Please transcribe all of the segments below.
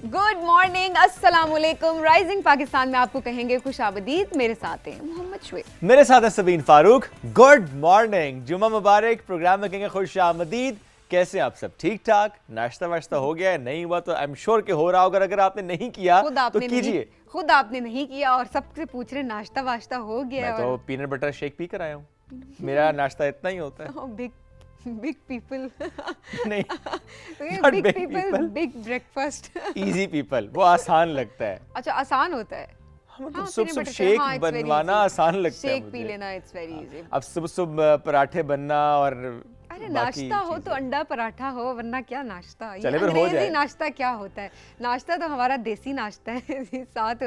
Good morning, अस्सलाम वालेकुम। Rising Pakistan में आपको कहेंगे खुशाबदीद। मेरे साथ हैं मोहम्मद शुएब, मेरे साथ है सबीन फारूक। गुड मॉर्निंग, जुम्मा मुबारक। प्रोग्राम में कहेंगे खुशामदीद। कैसे आप सब? ठीक ठाक? नाश्ता वाश्ता हो गया? नहीं हुआ तो आई एम श्योर कि हो रहा होगा। अगर आपने नहीं किया तो कीजिए। खुद आपने नहीं किया और सबसे पूछ रहे नाश्ता वाश्ता हो गया। मैं तो पीनट बटर शेक पी कर आया हूँ। मेरा नाश्ता इतना ही होता है। बिग पीपल नहीं, big people, big breakfast. Easy people, वो आसान लगता है। अच्छा, आसान होता है। मतलब सुबह शेक बनवाना आसान लगता है शेक पी लेना, इट्स वेरी इजी। अब सुबह पराठे बनना और अरे नाश्ता हो तो अंडा पराठा हो, वरना क्या नाश्ता। चले फिर हो जाए। नाश्ता क्या होता है? नाश्ता तो हमारा देसी नाश्ता है। साथ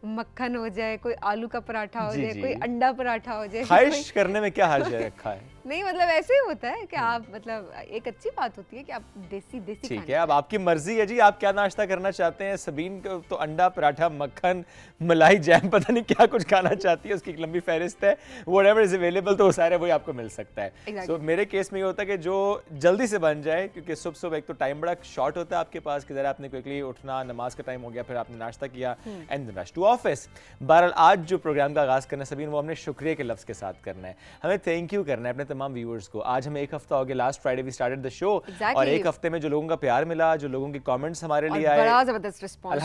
मक्खन हो जाए, कोई आलू का पराठा हो जाए, कोई अंडा पराठा हो जाए। ख्वाहिश करने में क्या हर्ज है रखा है? नहीं, मतलब ऐसे ही होता है कि आप, मतलब एक अच्छी बात होती है कि आप देसी ठीक है। अब आपकी मर्जी है जी, आप क्या नाश्ता करना चाहते हैं। सबीन को तो अंडा पराठा, मक्खन, मलाई जैम, पता नहीं क्या कुछ खाना चाहती है। उसकी एक लंबी फहरिस्त है। व्हाटएवर इज अवेलेबल तो वो सारे वही आपको मिल सकता है। सो मेरे केस में ये होता है कि जो जल्दी से बन जाए, क्योंकि सुबह सुबह एक तो टाइम बड़ा शॉर्ट होता है आपके पास कि जरा आपने क्विकली उठना, नमाज का टाइम हो गया, फिर आपने नाश्ता किया एंड रश टू ऑफिस। बहरहाल आज जो प्रोग्राम का आगाज करना है सबीन, वो हमने शुक्रिया के लफ्ज के साथ करना है। हमें थैंक यू करना है अपने तमाम व्यूअर्स को। आज हमें एक हफ्ता हो गया, last Friday we started the show और एक हफ्ते में जो लोगों का प्यार मिला, जो लोगों के कमेंट्स हमारे लिए आए, बड़ा जबरदस्त response,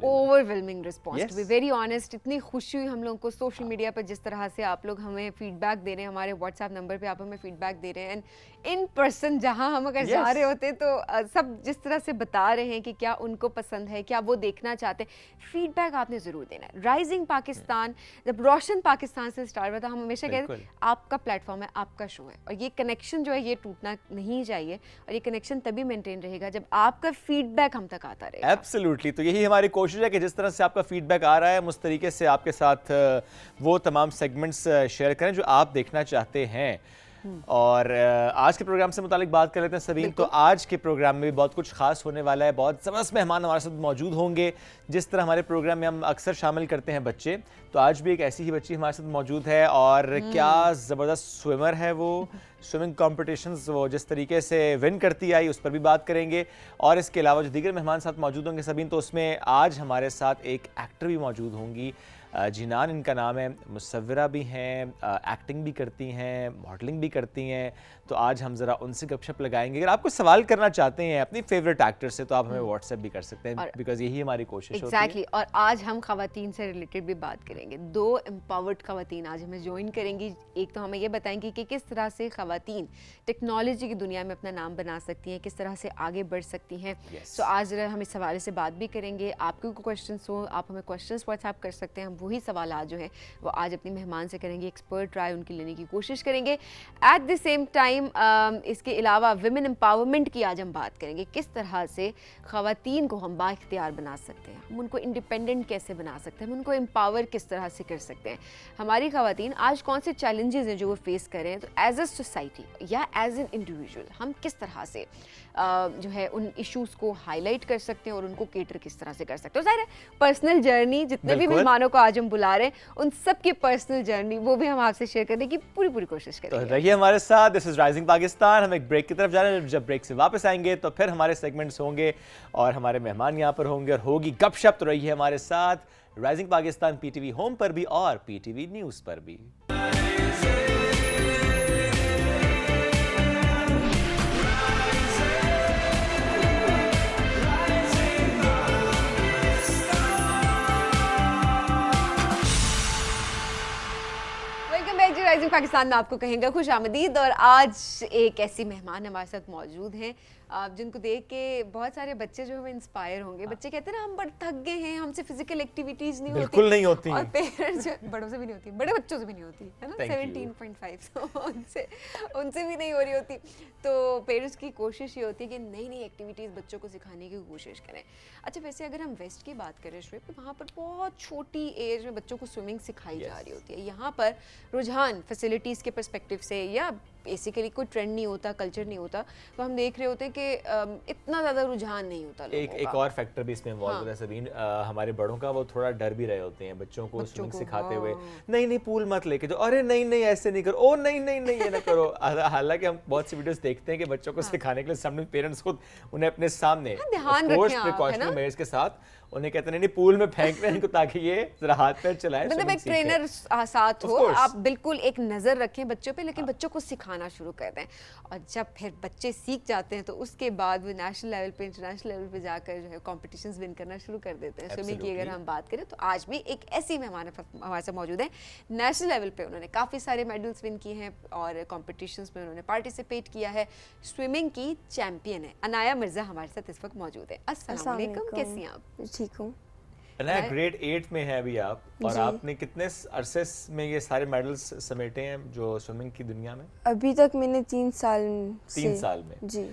overwhelming response. To be very honest, इतनी खुशी हुई हम लोगों को सोशल मीडिया पर जिस तरह से आप लोग हमें फीडबैक दे रहे हैं। हमारे व्हाट्सएप नंबर पे आप हमें फीडबैक दे रहे हैं, एंड इन पर्सन जहां हम अगर जा रहे होते तो सब जिस तरह से बता रहे हैं कि क्या उनको पसंद है, क्या वो देखना चाहते हैं। फीडबैक आपने जरूर देना है। राइजिंग पाकिस्तान जब रोशन पाकिस्तान से स्टार्ट हुआ था, हम हमेशा कहते हैं आपका प्लेटफॉर्म है, आपका शो है, और ये कनेक्शन जो है ये टूटना नहीं चाहिए। और ये कनेक्शन तभी मेंटेन रहेगा जब आपका फीडबैक हम तक आता रहेगा। एब्सोल्युटली। तो यही हमारी कोशिश है कि जिस तरह से आपका फीडबैक आ रहा है, उस तरीके से आपके साथ वो तमाम सेगमेंट्स शेयर करें जो आप देखना चाहते हैं। और आज के प्रोग्राम से मुतालिक बात कर लेते हैं सबीन। तो आज के प्रोग्राम में भी बहुत कुछ खास होने वाला है। बहुत ज़बरदस्त मेहमान हमारे साथ मौजूद होंगे। जिस तरह हमारे प्रोग्राम में हम अक्सर शामिल करते हैं बच्चे, तो आज भी एक ऐसी ही बच्ची हमारे साथ मौजूद है। और क्या ज़बरदस्त स्विमर है वो। स्विमिंग कॉम्पिटिशन्स वो जिस तरीके से विन करती आई, उस पर भी बात करेंगे। और इसके अलावा जो दीगर मेहमान साथ मौजूद होंगे सबीन, तो उसमें आज हमारे साथ एक एक्टर भी मौजूद होंगी। जिनान इनका नाम है। मुसव्विरा भी हैं, एक्टिंग भी करती हैं, मॉडलिंग भी करती हैं। तो आज हम ज़रा उनसे गपशप लगाएंगे। अगर आपको सवाल करना चाहते हैं अपनी फेवरेट एक्टर से, तो आप हमें व्हाट्सएप भी कर सकते हैं, बिकॉज यही हमारी कोशिश होती है। और आज हम खवातीन से रिलेटेड भी बात करेंगे। 2 एम्पावर्ड खवातीन आज हमें ज्वाइन करेंगी। एक तो हमें ये बताएंगी कि किस तरह से खवातीन टेक्नोलॉजी की दुनिया में अपना नाम बना सकती हैं, किस तरह से आगे बढ़ सकती हैं। तो आज हम इस हवाले से बात भी करेंगे। आपके कोई क्वेश्चन हो, आप हमें क्वेश्चन व्हाट्सएप कर सकते हैं। हम वही सवाल आज जो है वो आज अपनी मेहमान से करेंगे, एक्सपर्ट राय उनकी लेने की कोशिश करेंगे। एट द सेम टाइम इसके अलावा विमेन एम्पावरमेंट की आज हम बात करेंगे। किस तरह से ख़वातीन को हम बाइख्तियार बना सकते हैं, हम उनको इंडिपेंडेंट कैसे बना सकते हैं, हम उनको एम्पावर किस तरह से कर सकते हैं। हमारी ख़वातीन आज कौन से चैलेंजेस हैं जो वो फेस कर रहे हैं, तो एज अ सोसाइटी या एज एन इंडिविजुअल हम किस तरह से जो है उन इश्यूज़ को हाईलाइट कर सकते हैं और उनको केटर किस तरह से कर सकते हैं। तो ज़ाहिर है पर्सनल जर्नी, जितने भी मेहमानों को आज हम बुला रहे हैं उन सब की पर्सनल जर्नी वो भी हम आपसे शेयर करने की पूरी कोशिश करेंगे। तो रहिए हमारे साथ। This is rising Pakistan. हम एक ब्रेक की तरफ जा रहे हैं। जब ब्रेक से वापस आएंगे तो फिर हमारे सेगमेंट्स होंगे और हमारे मेहमान यहाँ पर होंगे और होगी गपशप। तो रहिए हमारे साथ। राइजिंग पाकिस्तान पीटीवी होम पर भी और पीटीवी न्यूज़ पर भी। राइजिंग पाकिस्तान में आपको कहेंगे खुश आमदीद। और आज एक ऐसी मेहमान हमारे साथ मौजूद हैं जिनको देख के बहुत सारे बच्चे जो है इंस्पायर होंगे। बच्चे कहते हैं ना हम बड़े थक गए हैं, हमसे फिजिकल एक्टिविटीज नहीं होती। बिल्कुल नहीं होती और पेरेंट्स बड़ों से भी नहीं होती, बड़े बच्चों से भी नहीं होती है ना। 17.5 उनसे भी नहीं हो रही होती। तो पेरेंट्स की कोशिश ये होती है कि नई नई एक्टिविटीज़ बच्चों को सिखाने की कोशिश करें। अच्छा, वैसे अगर हम वेस्ट की बात करें शुएब, तो वहाँ पर बहुत छोटी एज में बच्चों को स्विमिंग सिखाई जा रही होती है। यहाँ पर रुझान फैसिलिटीज़ के पर्सपेक्टिव से या बेसिकली कोई ट्रेंड नहीं होता, कल्चर नहीं होता, तो हम देख रहे होते हैं कि इतना ज़्यादा रुझान नहीं होता लोगों एक का। और फैक्टर भी इसमें इन्वॉल्व होता है सबीन, हमारे बड़ों का वो थोड़ा डर भी रहे होते हैं बच्चों को स्विमिंग सिखाते हुए, नहीं नहीं पूल मत लेके जाओ, अरे नहीं नहीं ऐसे नहीं करो, ओ नहीं नहीं नहीं ये ना करो। हालांकि हम बहुत सी वीडियोस देखते हैं कि बच्चों को सिखाने के लिए सामने पेरेंट्स खुद उन्हें अपने सामने ध्यान रखें आप, है प्रिकॉशनरी ना? मेजर्स के साथ उन्हें कहते हैं नहीं पूल में फेंक रहे हैं इनको ताकि ये जरा हाथ पैर चलाएं, मतलब swimming एक सीखें। ट्रेनर साथ Of हो, course. आप बिल्कुल एक नज़र रखें बच्चों पे, लेकिन बच्चों को सिखाना शुरू कर दें, और जब फिर बच्चे सीख जाते हैं तो उसके बाद वो नेशनल लेवल पे, इंटरनेशनल लेवल पे जाकर जो है कॉम्पिटिशन्स विन करना शुरू कर देते हैं। स्विमिंग की अगर Absolutely. हम बात करें तो आज भी एक ऐसी मेहमान हमारे साथ मौजूद है, नेशनल लेवल पे उन्होंने काफ़ी सारे मेडल्स विन किए हैं और कॉम्पिटिशन्स में उन्होंने पार्टिसिपेट किया है, स्विमिंग की चैम्पियन है अनाया मिर्ज़ा हमारे साथ इस वक्त मौजूद है। अस्सलाम वालेकुम, कैसी हैं आप? ठीक हूँ। अनाया ग्रेड 8 में है अभी आप, और जी। आपने कितने अरसे में ये सारे मेडल्स समेटे हैं जो स्विमिंग की दुनिया में? अभी तक मैंने 3 साल 3 साल में। जी।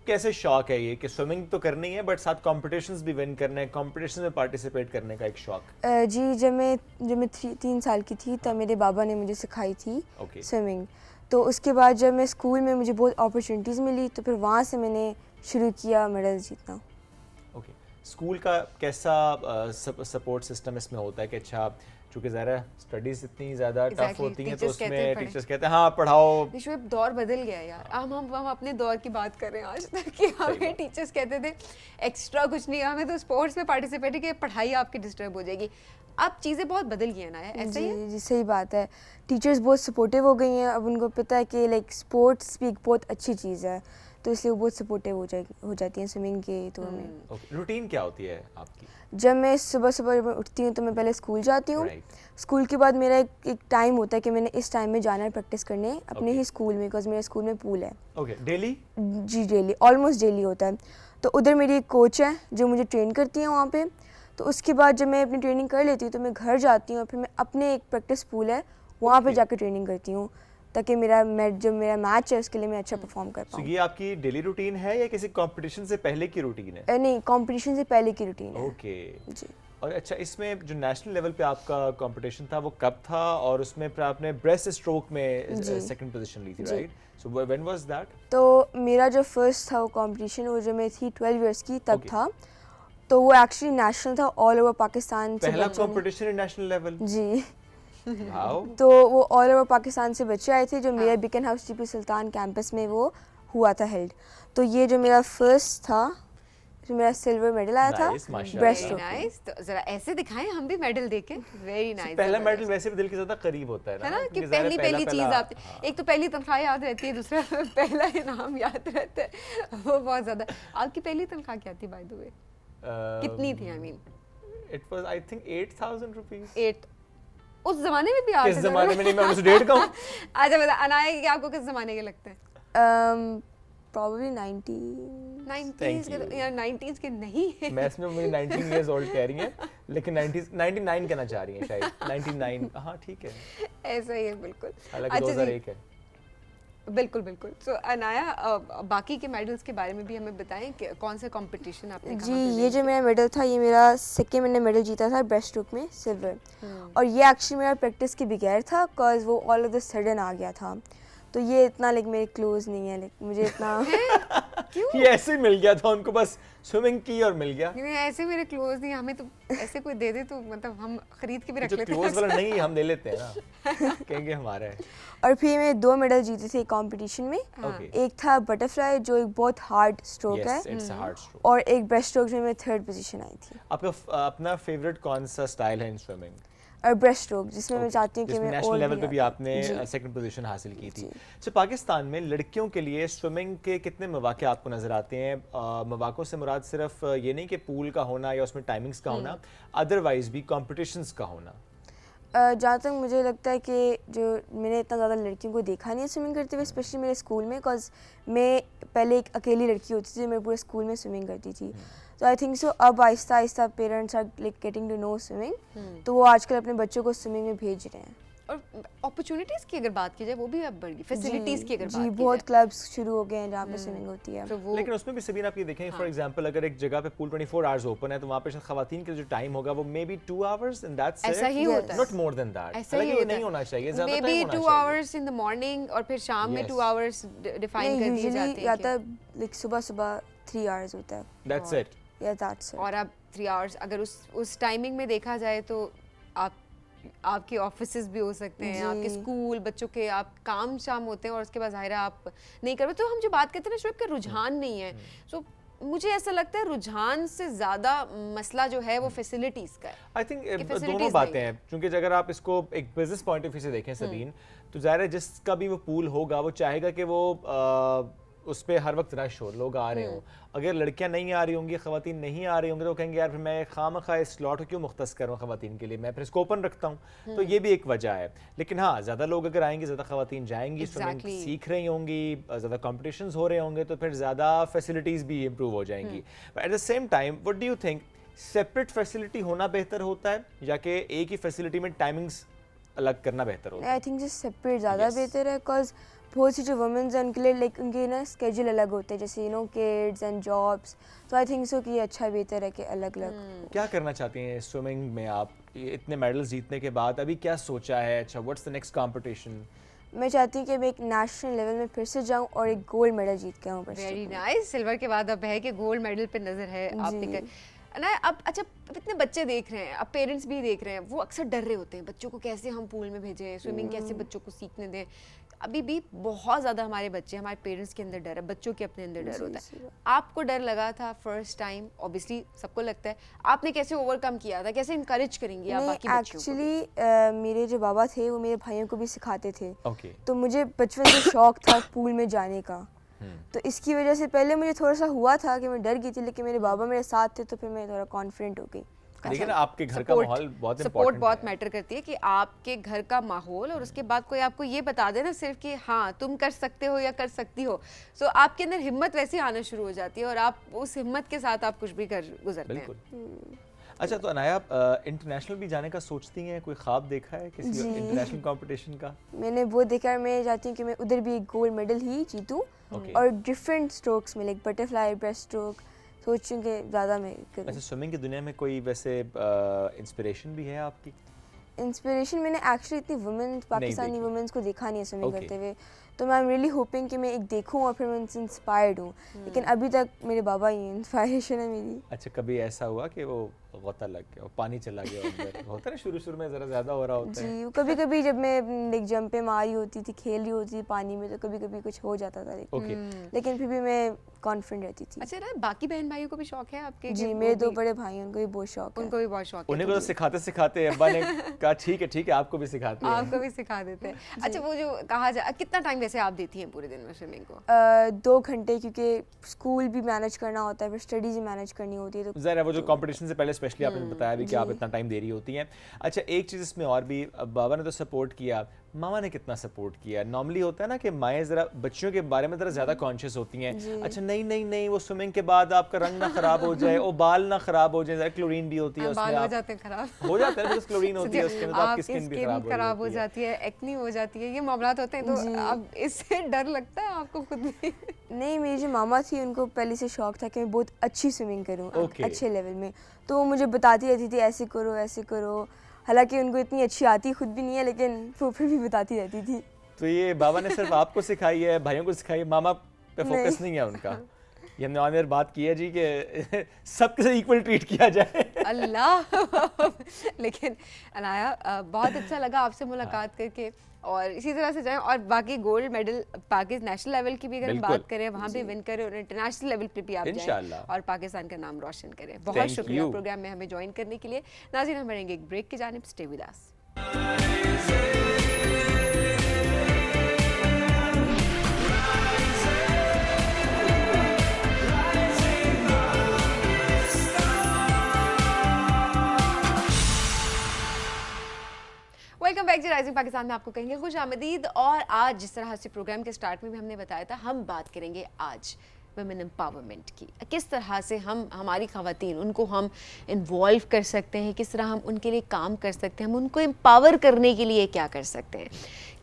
कैसे शौक है ये कि स्विमिंग तो करनी है बट साथ कॉम्पिटिशन्स भी विन करने हैं, कॉम्पिटिशन में पार्टिसिपेट करने का एक शौक? जी, जब मैं 3 साल की थी तब मेरे बाबा ने मुझे सिखाई थी ओके। स्विमिंग। तो उसके बाद जब मैं स्कूल में मुझे बहुत अपॉर्चुनिटीज़ मिली तो फिर वहाँ से मैंने शुरू किया मेडल जीतना। ओके, स्कूल का कैसा सपोर्ट सिस्टम इसमें होता है कि अच्छा चूंकि ज़रा स्टडीज इतनी ज़्यादा टफ Exactly, होती हैं तो teachers कहते हैं उसमें पढ़ें। टीचर्स कहते हैं हाँ पढ़ाओ। विश्व दौर बदल गया है यार, हम अपने दौर की बात कर रहे हैं आज तक कि हमें बात। टीचर्स कहते थे एक्स्ट्रा कुछ नहीं, हमें तो स्पोर्ट्स में पार्टिसिपेट कि पढ़ाई आपकी डिस्टर्ब हो जाएगी। अब चीज़ें बहुत बदल गई हैं ना, ऐसा ही है? जी सही बात है। टीचर्स बहुत सपोर्टिव हो गई हैं, अब उनको पता है कि लाइक स्पोर्ट्स भी एक बहुत अच्छी चीज़ है, तो इसलिए वो बहुत सपोर्टिव हो जाती हैं स्विमिंग के। तो हमें ओके, रूटीन क्या होती है आपकी? जब मैं सुबह उठती हूँ तो मैं पहले स्कूल जाती हूँ। Right. स्कूल के बाद मेरा एक टाइम होता है कि मैंने इस टाइम में जाना है प्रैक्टिस करने अपने Okay. ही स्कूल में, बिकॉज मेरे स्कूल में पूल है। Okay, daily? जी डेली, ऑलमोस्ट डेली होता है। तो उधर मेरी एक कोच है जो मुझे ट्रेन करती है वहाँ पे। तो उसके बाद जब मैं अपनी ट्रेनिंग कर लेती हूँ तो मैं घर जाती हूँ और फिर मैं अपने एक प्रैक्टिस पूल है वहाँ पे Okay. जाकर ट्रेनिंग करती हूँ, ताकि जो मेरा मैच है उसके लिए मैं अच्छा परफॉर्म कर तो पाऊँ। ये आपकी डेली रूटीन है या किसी कंपटीशन से पहले की रूटीन है? नहीं, कंपटीशन से पहले की रूटीन है। ओके। जी। और अच्छा, इसमें जो नेशनल लेवल पे आपका कंपटीशन था वो कब था, और उसमें फिर आपने ब्रेस्ट स्ट्रोक में जी। सेकंड पोजीशन ली थी, जी। Right? So when was that? तो मेरा जो फर्स्ट था वो कंपटीशन, वो जो मैं थी 12 इयर्स की तब Okay. था। तो वो एक्चुअली नेशनल था, ऑल ओवर पाकिस्तान से पहला बच्चों ने- कंपटीशन नेशनल लेवल? जी। वाओ। तो वो ऑल ओवर पाकिस्तान से बच्चे आए थे, जो मेरा बिकन हाउस टीपू सुल्तान कैंपस में वो हुआ था हेल्ड। तो ये जो मेरा फर्स्ट था, जो मेरा सिल्वर मेडल आया था Nice, माशाल्लाह। Breast very stroke. नाइस। तो जरा ऐसे दिखाएं हम भी मेडल देके। Very nice. पहला मेडल वैसे भी दिल के ज्यादा करीब होता है ना, है ना कि क्योंकि ज़ाहिर है पहली चीज पहला- आप, एक तो पहली तनख्वाह याद रहती है, दूसरा पहला इनाम याद रहता है, वो बहुत ज्यादा। आपकी पहली तनख्वाह क्या थी बाय द वे? कितनी थी? I mean it was I think 8000 rupees. 8। उस जमाने में भी 8 किस जमाने में? नहीं, मैं 1901 का हूँ। अच्छा बता, अनाया कि आपको किस जमाने के लगते हैं? प्रॉब्ली 90। 90s के? you. तो यार 90s के नहीं है। मैं इसमें मुझे 19 इयर्स ओल्ड कह रही हैं, लेकिन 90s 99 कहना चाह रही हैं शायद। 99, हाँ ठीक है, ऐसा ही है बिल्कुल। हालांकि अच्छा जी, 2001 है। बिल्कुल बिल्कुल। तो अनाया, बाकी के मेडल्स के बारे में भी हमें बताएं कि कौन से कंपटीशन आपने जी, कहाँ पे ये win जो मेरा मेडल था, ये मेरा सेकेंड मैंने मेडल जीता था ब्रेस्ट स्ट्रोक में, सिल्वर। और ये एक्चुअली मेरा प्रैक्टिस के बगैर था, बिकॉज वो ऑल ऑफ द सडन आ गया था। तो ये इतना लाइक मेरे क्लोज नहीं है, लाइक मुझे इतना क्यों? ये ऐसे ही मिल गया था उनको, बस स्विमिंग की और मिल गया। नहीं, ऐसे मेरे क्लोज नहीं, हमें तो ऐसे कोई दे दे तो मतलब हम खरीद के भी रख जो लेते क्लोज वाला नहीं हम ले लेते हैं ना, कहेंगे हमारा है। और फिर मैं 2 मेडल जीते थे कंपटीशन में। ओके, एक था बटरफ्लाई, जो एक बहुत हार्ड स्ट्रोक है, yes it's a hard stroke. और एक ब्रेस्ट स्ट्रोक में मैं 3rd पोजीशन आई थी। आपका अपना फेवरेट कौन सा स्टाइल है इन स्विमिंग? और ब्रेस्ट स्ट्रोक, जिसमें मैं चाहती हूँ कि जिसमें मैं नेशनल और लेवल पे भी आगे- आपने जी। सेकंड पोजीशन हासिल की थी। जी। तो पाकिस्तान में लड़कियों के लिए स्विमिंग के कितने मौके आपको नजर आते हैं? मौकों से मुराद सिर्फ ये नहीं कि पूल का होना या उसमें टाइमिंग्स का होना, अदरवाइज भी कॉम्पिटिशन्स का होना। जहाँ तक मुझे लगता है कि जो मैंने इतना ज़्यादा लड़कियों को देखा नहीं है स्विमिंग करते हुए, स्पेशली मेरे स्कूल में, बिकॉज मैं पहले एक अकेली लड़की होती थी जो मेरे पूरे स्कूल में स्विमिंग करती थी। तो आई थिंक सो अब आहिस्ता आहिस्ता parents are like getting to know swimming, तो वो आजकल अपने बच्चों को स्विमिंग में भेज रहे हैं। और अपॉर्चुनिटीज़ की अगर बात की जाए वो भी अब बढ़ गई, फैसिलिटीज़ की अगर जी बात की बहुत जाए क्लब्स शुरू हो गए हैं जहाँ पे स्विमिंग होती है। तो वो लेकिन उसमें भी सबीन आप ये देखें फॉर एग्जांपल अगर एक जगह पे पूल 24 आवर्स ओपन है तो वहाँ पे शायद खवातीन का जो टाइम होगा वो may be 2 hours and that's ऐसा ही Yes. होता है, नॉट मोर देन दैट। ऐसा ही ये होता नहीं है। होना चाहिए, ज्यादा मे टाइम बी होना 2 चाहिए। आवर्स इन द मॉर्निंग और फिर शाम में Yes. 2 आवर्स डिफाइन नहीं कर दिए यूजुअली जाते या हैं तो लाइक सुबह सुबह 3 आवर्स होता है दैट्स इट। या दैट्स और अब 3 आवर्स अगर उस टाइमिंग में देखा जाए तो आप आपके ऑफिसेज भी हो सकते हैं, आपके जी। स्कूल बच्चों के आप काम शाम होते हैं और उसके बाद ज़ाहिर है आप नहीं कर पाते। तो हम जो बात करते हैं ना शुएब का रुझान नहीं है, सो मुझे ऐसा लगता है रुझान से ज़्यादा मसला जो है वो फैसिलिटीज़ का है। आई थिंक कि दोनों facilities बातें नहीं हैं, क्योंकि अगर आप इसको एक बिजनेस पॉइंट ऑफ व्यू से देखें सबीन, तो ज़ाहिर है जिसका भी वो पूल होगा वो चाहेगा कि वो उस पर हर वक्त रश हो, लोग आ रहे हों। अगर लड़कियां नहीं आ रही होंगी, खवातीन नहीं आ रही होंगी, तो कहेंगे यार फिर मैं खामखा इस स्लॉट को क्यों मुख्तस करूँ खवातीन के लिए, मैं फिर इसको ओपन रखता हूँ। तो ये भी एक वजह है। लेकिन हाँ, ज़्यादा लोग अगर आएंगे, ज़्यादा खवातीन जाएंगी, स्विमिंग Exactly. सीख रही होंगी, ज़्यादा कॉम्पिटिशन्स हो रहे होंगे, तो फिर ज़्यादा फैसिलिटीज़ भी इम्प्रूव हो जाएंगी। But at the same time what do you think, separate facility होना बेहतर होता है या कि एक ही फैसिलिटी में टाइमिंग्स अलग करना बेहतर होता है? आई थिंक जस्ट सेपरेट ज़्यादा Yes. बेहतर है बिकॉज बहुत सी जो वुमेन्स हैं उनके लिए लाइक उनके ना स्केड्यूल अलग होते हैं, जैसे किड्स एंड जॉब्स। तो आई थिंक सो कि ये अच्छा बेहतर है कि अलग अलग। क्या करना चाहती हैं स्विमिंग में आप? ये इतने मेडल्स जीतने के बाद अभी क्या सोचा है? अच्छा, व्हाट्स द नेक्स्ट कंपटीशन? मैं चाहती हूँ कि मैं एक नेशनल लेवल में फिर से जाऊँ और एक गोल्ड मेडल जीत के आऊँ। Very nice. सिल्वर के बाद अब है कि गोल्ड मेडल पे नजर है आपने जी। ना अब अच्छा अब इतने बच्चे देख रहे हैं, अब पेरेंट्स भी देख रहे हैं, वो अक्सर डर रहे होते हैं बच्चों को कैसे हम पूल में भेजें, स्विमिंग कैसे बच्चों को सीखने दें। अभी भी बहुत ज़्यादा हमारे बच्चे, हमारे पेरेंट्स के अंदर डर है, बच्चों के अपने अंदर डर होता है। आपको डर लगा था फर्स्ट टाइम, ऑब्वियसली सबको लगता है, आपने कैसे ओवरकम किया था, कैसे इनकरेज करेंगी आप बाकी बच्चों को? एक्चुअली मेरे जो बाबा थे वो मेरे भाइयों को भी सिखाते थे। ओके। तो मुझे बचपन से शौक था पूल में जाने का। तो इसकी वजह से पहले मुझे थोड़ा सा हुआ था कि मैं डर गई थी, लेकिन मेरे बाबा मेरे साथ थे तो फिर मैं थोड़ा कॉन्फिडेंट हो गई। लेकिन आपके घर का माहौल बहुत सपोर्ट इम्पोर्टेंट बहुत है। मैटर करती है कि आपके घर का माहौल और उसके बाद कोई आपको ये बता दे ना सिर्फ कि हाँ तुम कर सकते हो या कर सकती हो, सो आपके अंदर हिम्मत वैसे आना शुरू हो जाती है और आप उस हिम्मत के साथ आप कुछ भी कर गुजरते हैं। बिल्कुल। अच्छा, तो अनाया इंटरनेशनल भी जाने का सोचती हैं? कोई ख्वाब देखा है किसी जी। इंटरनेशनल कंपटीशन का? मैंने वो देखा, मैं चाहती हूँ कि मैं उधर भी एक गोल्ड मेडल ही जीतूँ Okay. और डिफरेंट स्ट्रोक्स में, लाइक बटरफ्लाई, ब्रेस्ट स्ट्रोक, सोचूं कि ज़्यादा मैं करूँ। अच्छा, स्विमिंग की दुनिया में कोई वैसे इंस्पिरेशन भी है आपकी? इंस्पिरेशन मैंने एक्चुअली इतनी वुमेन्स, पाकिस्तानी देखी। वुमेन्स को देखा नहीं है स्विमिंग Okay. करते हुए, तो मैं रियली होपिंग कि मैं एक देखूं और फिर मैं उनसे इंस्पायर्ड हूँ। लेकिन अभी तक मेरे बाबा ही इंस्पायरेशन है मेरी। अच्छा, कभी ऐसा हुआ कि वो गोता लग गया और पानी चला गया अंदर? होता है ना, शुरू में ज़रा ज़्यादा हो रहा होता है। जी, कभी कभी जब मैं लाइक जंप पे मारी होती थी, खेल रही होती थी पानी में, तो कभी कभी कुछ हो जाता था, ओके। लेकिन फिर भी मैं कॉन्फिडेंट रहती थी। अच्छा ना, बाकी बहन भाइयों को भी शौक है आपके? जी, कि मेरे वो 2 भी- बड़े भाई हैं, उनको भी बहुत शौक है। उनको भी बहुत शौक है। उन्हें को तो सिखाते सिखाते अब्बा ने कहा ठीक है आपको भी सिखाते हैं। आपको भी सिखा देते हैं। अच्छा, वो जो कहा जाए, कितना टाइम वैसे आप देती हैं पूरे दिन में स्विमिंग को? 2 घंटे, क्योंकि स्कूल भी मैनेज करना होता है, फिर स्टडीज भी मैनेज करनी होती है। तो ज़रा वो जो कंपटीशन से पहले स्पेशली आपने बताया भी कि आप इतना टाइम दे रही होती हैं। अच्छा, एक चीज़ इसमें और भी, बाबा ने तो सपोर्ट किया, मामा ने कितना सपोर्ट किया? नॉर्मली होता है ना कि माएँ ज़रा बच्चों के बारे में ज़रा ज़्यादा कॉन्शियस होती हैं। अच्छा, नहीं वो स्विमिंग के बाद आपका रंग ना खराब हो जाए, वो बाल ना खराब हो जाए, ज़रा क्लोरीन भी होती है उसमें, बाल हो आप जाते हैं खराब। हो जाता है बिकॉज़ क्लोरीन होती है उसके अंदर, तो आपकी आपकी स्किन भी स्किन खराब हो है। जाती है, एक्नी हो जाती है, ये मामलात होते हैं। तो अब इससे डर लगता है आपको खुद भी? नहीं, मेरी जो मामा थी उनको पहले से शौक था कि मैं बहुत अच्छी स्विमिंग करूं, Okay. अच्छे लेवल में। तो वो मुझे बताती रहती थी ऐसे करो। हालांकि उनको इतनी अच्छी आती खुद भी नहीं है, लेकिन वो फिर भी बताती रहती थी। तो ये बाबा ने सिर्फ आपको सिखाई है, भाइयों को सिखाई है, मामा पे फोकस नहीं है उनका? ये हमने ऑन एयर बात की है जी कि सबके साथ इक्वल ट्रीट किया जाए। अल्लाह। लेकिन अनाया, बहुत अच्छा लगा आपसे मुलाकात करके, और इसी तरह से जाएं और बाकी gold medal Pakistan national level की भी अगर हम बिल्कुल। बात करें, वहाँ भी विन करें और इंटरनेशनल लेवल पे भी आप जाएं इंशाल्लाह। और पाकिस्तान का नाम रोशन करें। बहुत Thank शुक्रिया you. प्रोग्राम में हमें ज्वाइन करने के लिए। नाज़रीन, हम रहेंगे एक ब्रेक की जानिब, stay with us. Welcome back जी राइजिंग पाकिस्तान में आपको कहेंगे खुश आमदीद। और आज जिस तरह से प्रोग्राम के स्टार्ट में भी हमने बताया था, हम बात करेंगे आज वुमेन एम्पावरमेंट की, किस तरह से हम हमारी ख़वातीन उनको हम इन्वॉल्व कर सकते हैं, किस तरह हम उनके लिए काम कर सकते हैं, हम उनको एम्पावर करने के लिए क्या कर सकते हैं,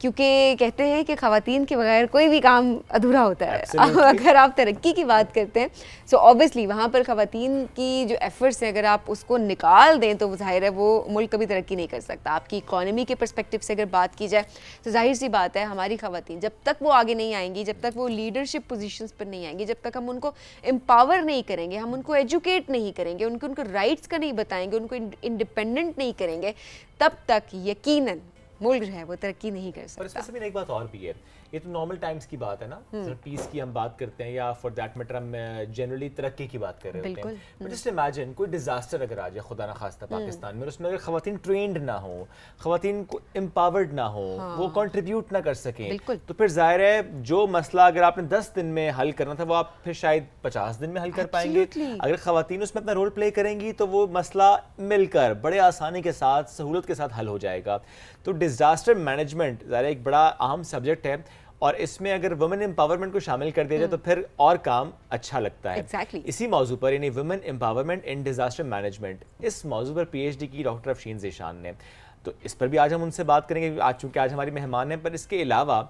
क्योंकि कहते हैं कि ख़वातीन के बगैर कोई भी काम अधूरा होता है। अगर आप तरक्की की बात करते हैं सो ऑब्वियसली वहाँ पर ख़वातीन की जो एफर्ट्स हैं अगर आप उसको निकाल दें तो ज़ाहिर है वो मुल्क कभी तरक्की नहीं कर सकता। आपकी इकॉनमी के पर्सपेक्टिव से अगर बात की जाए तो जाहिर सी बात है हमारी ख़वातीन जब तक वो आगे नहीं आएंगी, जब तक वो लीडरशिप पोजीशंस पर नहीं आएंगी, जब तक हम उनको एम्पावर नहीं करेंगे, हम उनको एजुकेट नहीं करेंगे, उनको राइट्स का नहीं बताएंगे, उनको इंडिपेंडेंट नहीं करेंगे, तब तक यकीनन मुल्क जो है वो तरक्की नहीं कर सकता। और इसमें से एक बात और भी है, ये तो नॉर्मल टाइम्स की बात है ना, पीस की हम बात करते हैं या फॉर दैट मैटर हम जनरली तरक्की की बात कर रहे होते हैं, बट जस्ट इमेजिन कोई डिजास्टर अगर आ जाए खुदा ना खास्ता पाकिस्तान में, उसमें अगर खवातीन ट्रेंड ना हो, खवातीन को एम्पावर्ड ना हो, वो कंट्रीब्यूट ना कर सकें, तो फिर जाहिर है जो मसला अगर आपने 10 दिन में हल करना था वो आप फिर शायद 50 दिन में हल कर पाएंगे। अगर खवातीन उसमें अपना रोल प्ले करेंगी तो वो मसला मिलकर बड़े आसानी के साथ सहूलत के साथ हल हो जाएगा। तो डिजास्टर मैनेजमेंट ज़रा एक बड़ा अहम सब्जेक्ट है और इसमें अगर वुमेन एम्पावरमेंट को शामिल कर दिया जाए तो फिर और काम अच्छा लगता है। Exactly. इसी मौजू पर यानी women empowerment in disaster management, इस मौजू पर पीएचडी की डॉक्टर अफशीन ज़ीशान ने, तो इस पर भी आज हम उनसे बात करेंगे आज चूँकि आज हमारी मेहमान हैं। पर इसके अलावा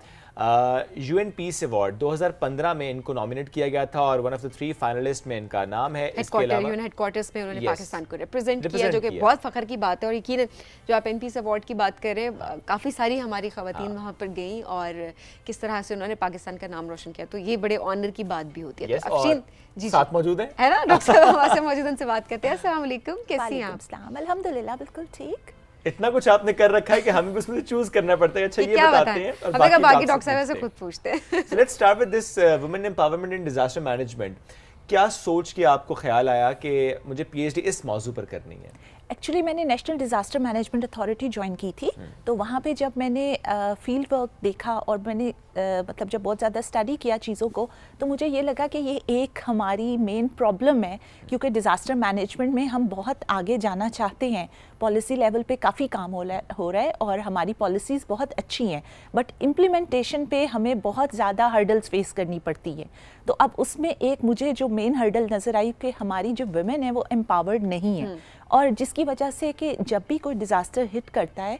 यूएन पीस अवार्ड 2015 में इनको नॉमिनेट किया गया था और वन ऑफ द 3 फाइनलिस्ट में इनका नाम है। इसके अलावा यूएन हेडक्वार्टर्स में उन्होंने पाकिस्तान को रिप्रेजेंट किया, जो कि बहुत फ़ख्र की बात है। और यकीन जो आप पीस अवार्ड की बात कर रहे हैं, काफ़ी सारी हमारी ख़वातीन वहाँ पर गई और किस तरह से उन्होंने पाकिस्तान का नाम रोशन किया, तो ये बड़े ऑनर की बात भी होती है। तो अफशीन जी साथ मौजूद है ना, डॉक्टर साहब हमारे साथ मौजूद, उनसे बात करते हैं। अस्सलाम वालेकुम, कैसी हैं आप? अल्हम्दुलिल्लाह बिल्कुल ठीक। इतना कुछ आपने कर रखा है कि हमें उसमें से चूज करना पड़ता है। अच्छा ये बताते हैं और बाकी डॉक्टर साहब से खुद पूछते हैं। So let's start with this women empowerment in disaster management. क्या सोच के आपको ख्याल आया कि मुझे पीएचडी इस मौजू पर करनी है? एक्चुअली मैंने national disaster management authority join की थी, तो वहाँ पे जब मैंने फील्ड वर्क देखा और मैंने मतलब जब बहुत ज़्यादा स्टडी किया चीज़ों को, तो मुझे ये लगा कि ये एक हमारी मेन प्रॉब्लम है, क्योंकि डिज़ास्टर मैनेजमेंट में हम बहुत आगे जाना चाहते हैं, पॉलिसी लेवल पे काफ़ी काम हो रहा है और हमारी पॉलिसीज़ बहुत अच्छी हैं, बट इम्प्लीमेंटेशन पे हमें बहुत ज़्यादा हर्डल्स फेस करनी पड़ती है। तो अब उसमें एक मुझे जो मेन हर्डल नज़र आई कि हमारी जो वुमेन है वो एम्पावर्ड नहीं है, और जिसकी वजह से कि जब भी कोई डिज़ास्टर हिट करता है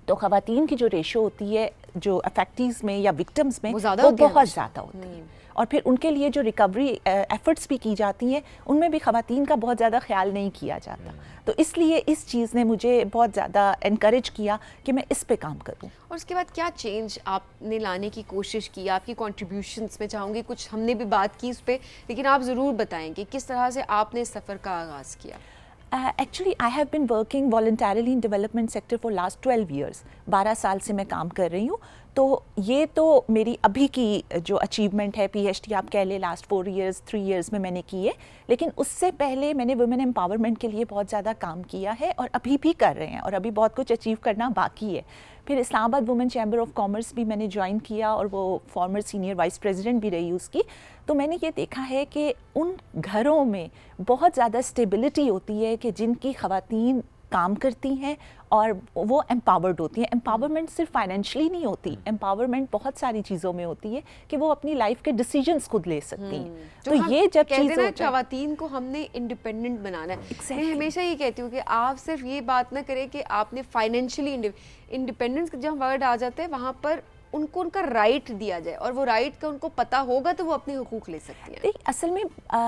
तो ख़वातीन की जो रेशो होती है जो अफेक्टीज़ में या विक्टिम्स में वो बहुत ज़्यादा होती है, और फिर उनके लिए जो रिकवरी एफर्ट्स भी की जाती हैं उनमें भी ख़वातीन का बहुत ज़्यादा ख्याल नहीं किया जाता। तो इसलिए इस चीज़ ने मुझे बहुत ज़्यादा इनकरेज किया कि मैं इस पे काम करूं। और उसके बाद क्या चेंज आपने लाने की कोशिश की, आपकी कॉन्ट्रीब्यूशंस में चाहूँगी, कुछ हमने भी बात की उस पर, लेकिन आप ज़रूर बताएंगे किस तरह से आपने इस सफ़र का आगाज़ किया। Actually, I have been working voluntarily in development sector for last 12 years. 12 साल से मैं काम कर रही हूँ। तो ये तो मेरी अभी की जो अचीवमेंट है, पीएचडी आप कह ले, लास्ट 4 इयर्स 3 इयर्स में मैंने की है, लेकिन उससे पहले मैंने वुमेन एम्पावरमेंट के लिए बहुत ज़्यादा काम किया है और अभी भी कर रहे हैं, और अभी बहुत कुछ अचीव करना बाकी है। फिर Islamabad women chamber of commerce भी मैंने ज्वाइन किया और वो फॉर्मर सीनियर वाइस प्रेसिडेंट भी रही उसकी। तो मैंने ये देखा है कि उन घरों में बहुत ज़्यादा स्टेबिलिटी होती है कि जिनकी ख़वातीन काम करती हैं और वो एम्पावर्ड होती हैं। एम्पावरमेंट सिर्फ फाइनेंशियली नहीं होती, एम्पावरमेंट बहुत सारी चीज़ों में होती है कि वो अपनी लाइफ के डिसीजंस खुद ले सकती हैं। तो ये जब चीज़ ख़वातीन को हमने इंडिपेंडेंट बनाना है। मैं हमेशा ये कहती हूँ कि आप सिर्फ ये बात ना करें कि आपने फाइनेंशियली इंडिपेंडेंस जब वर्ड आ जाता है वहाँ पर उनको उनका राइट दिया जाए, और वो राइट का उनको पता होगा तो वो अपने हुकूक ले सकती हैं। असल में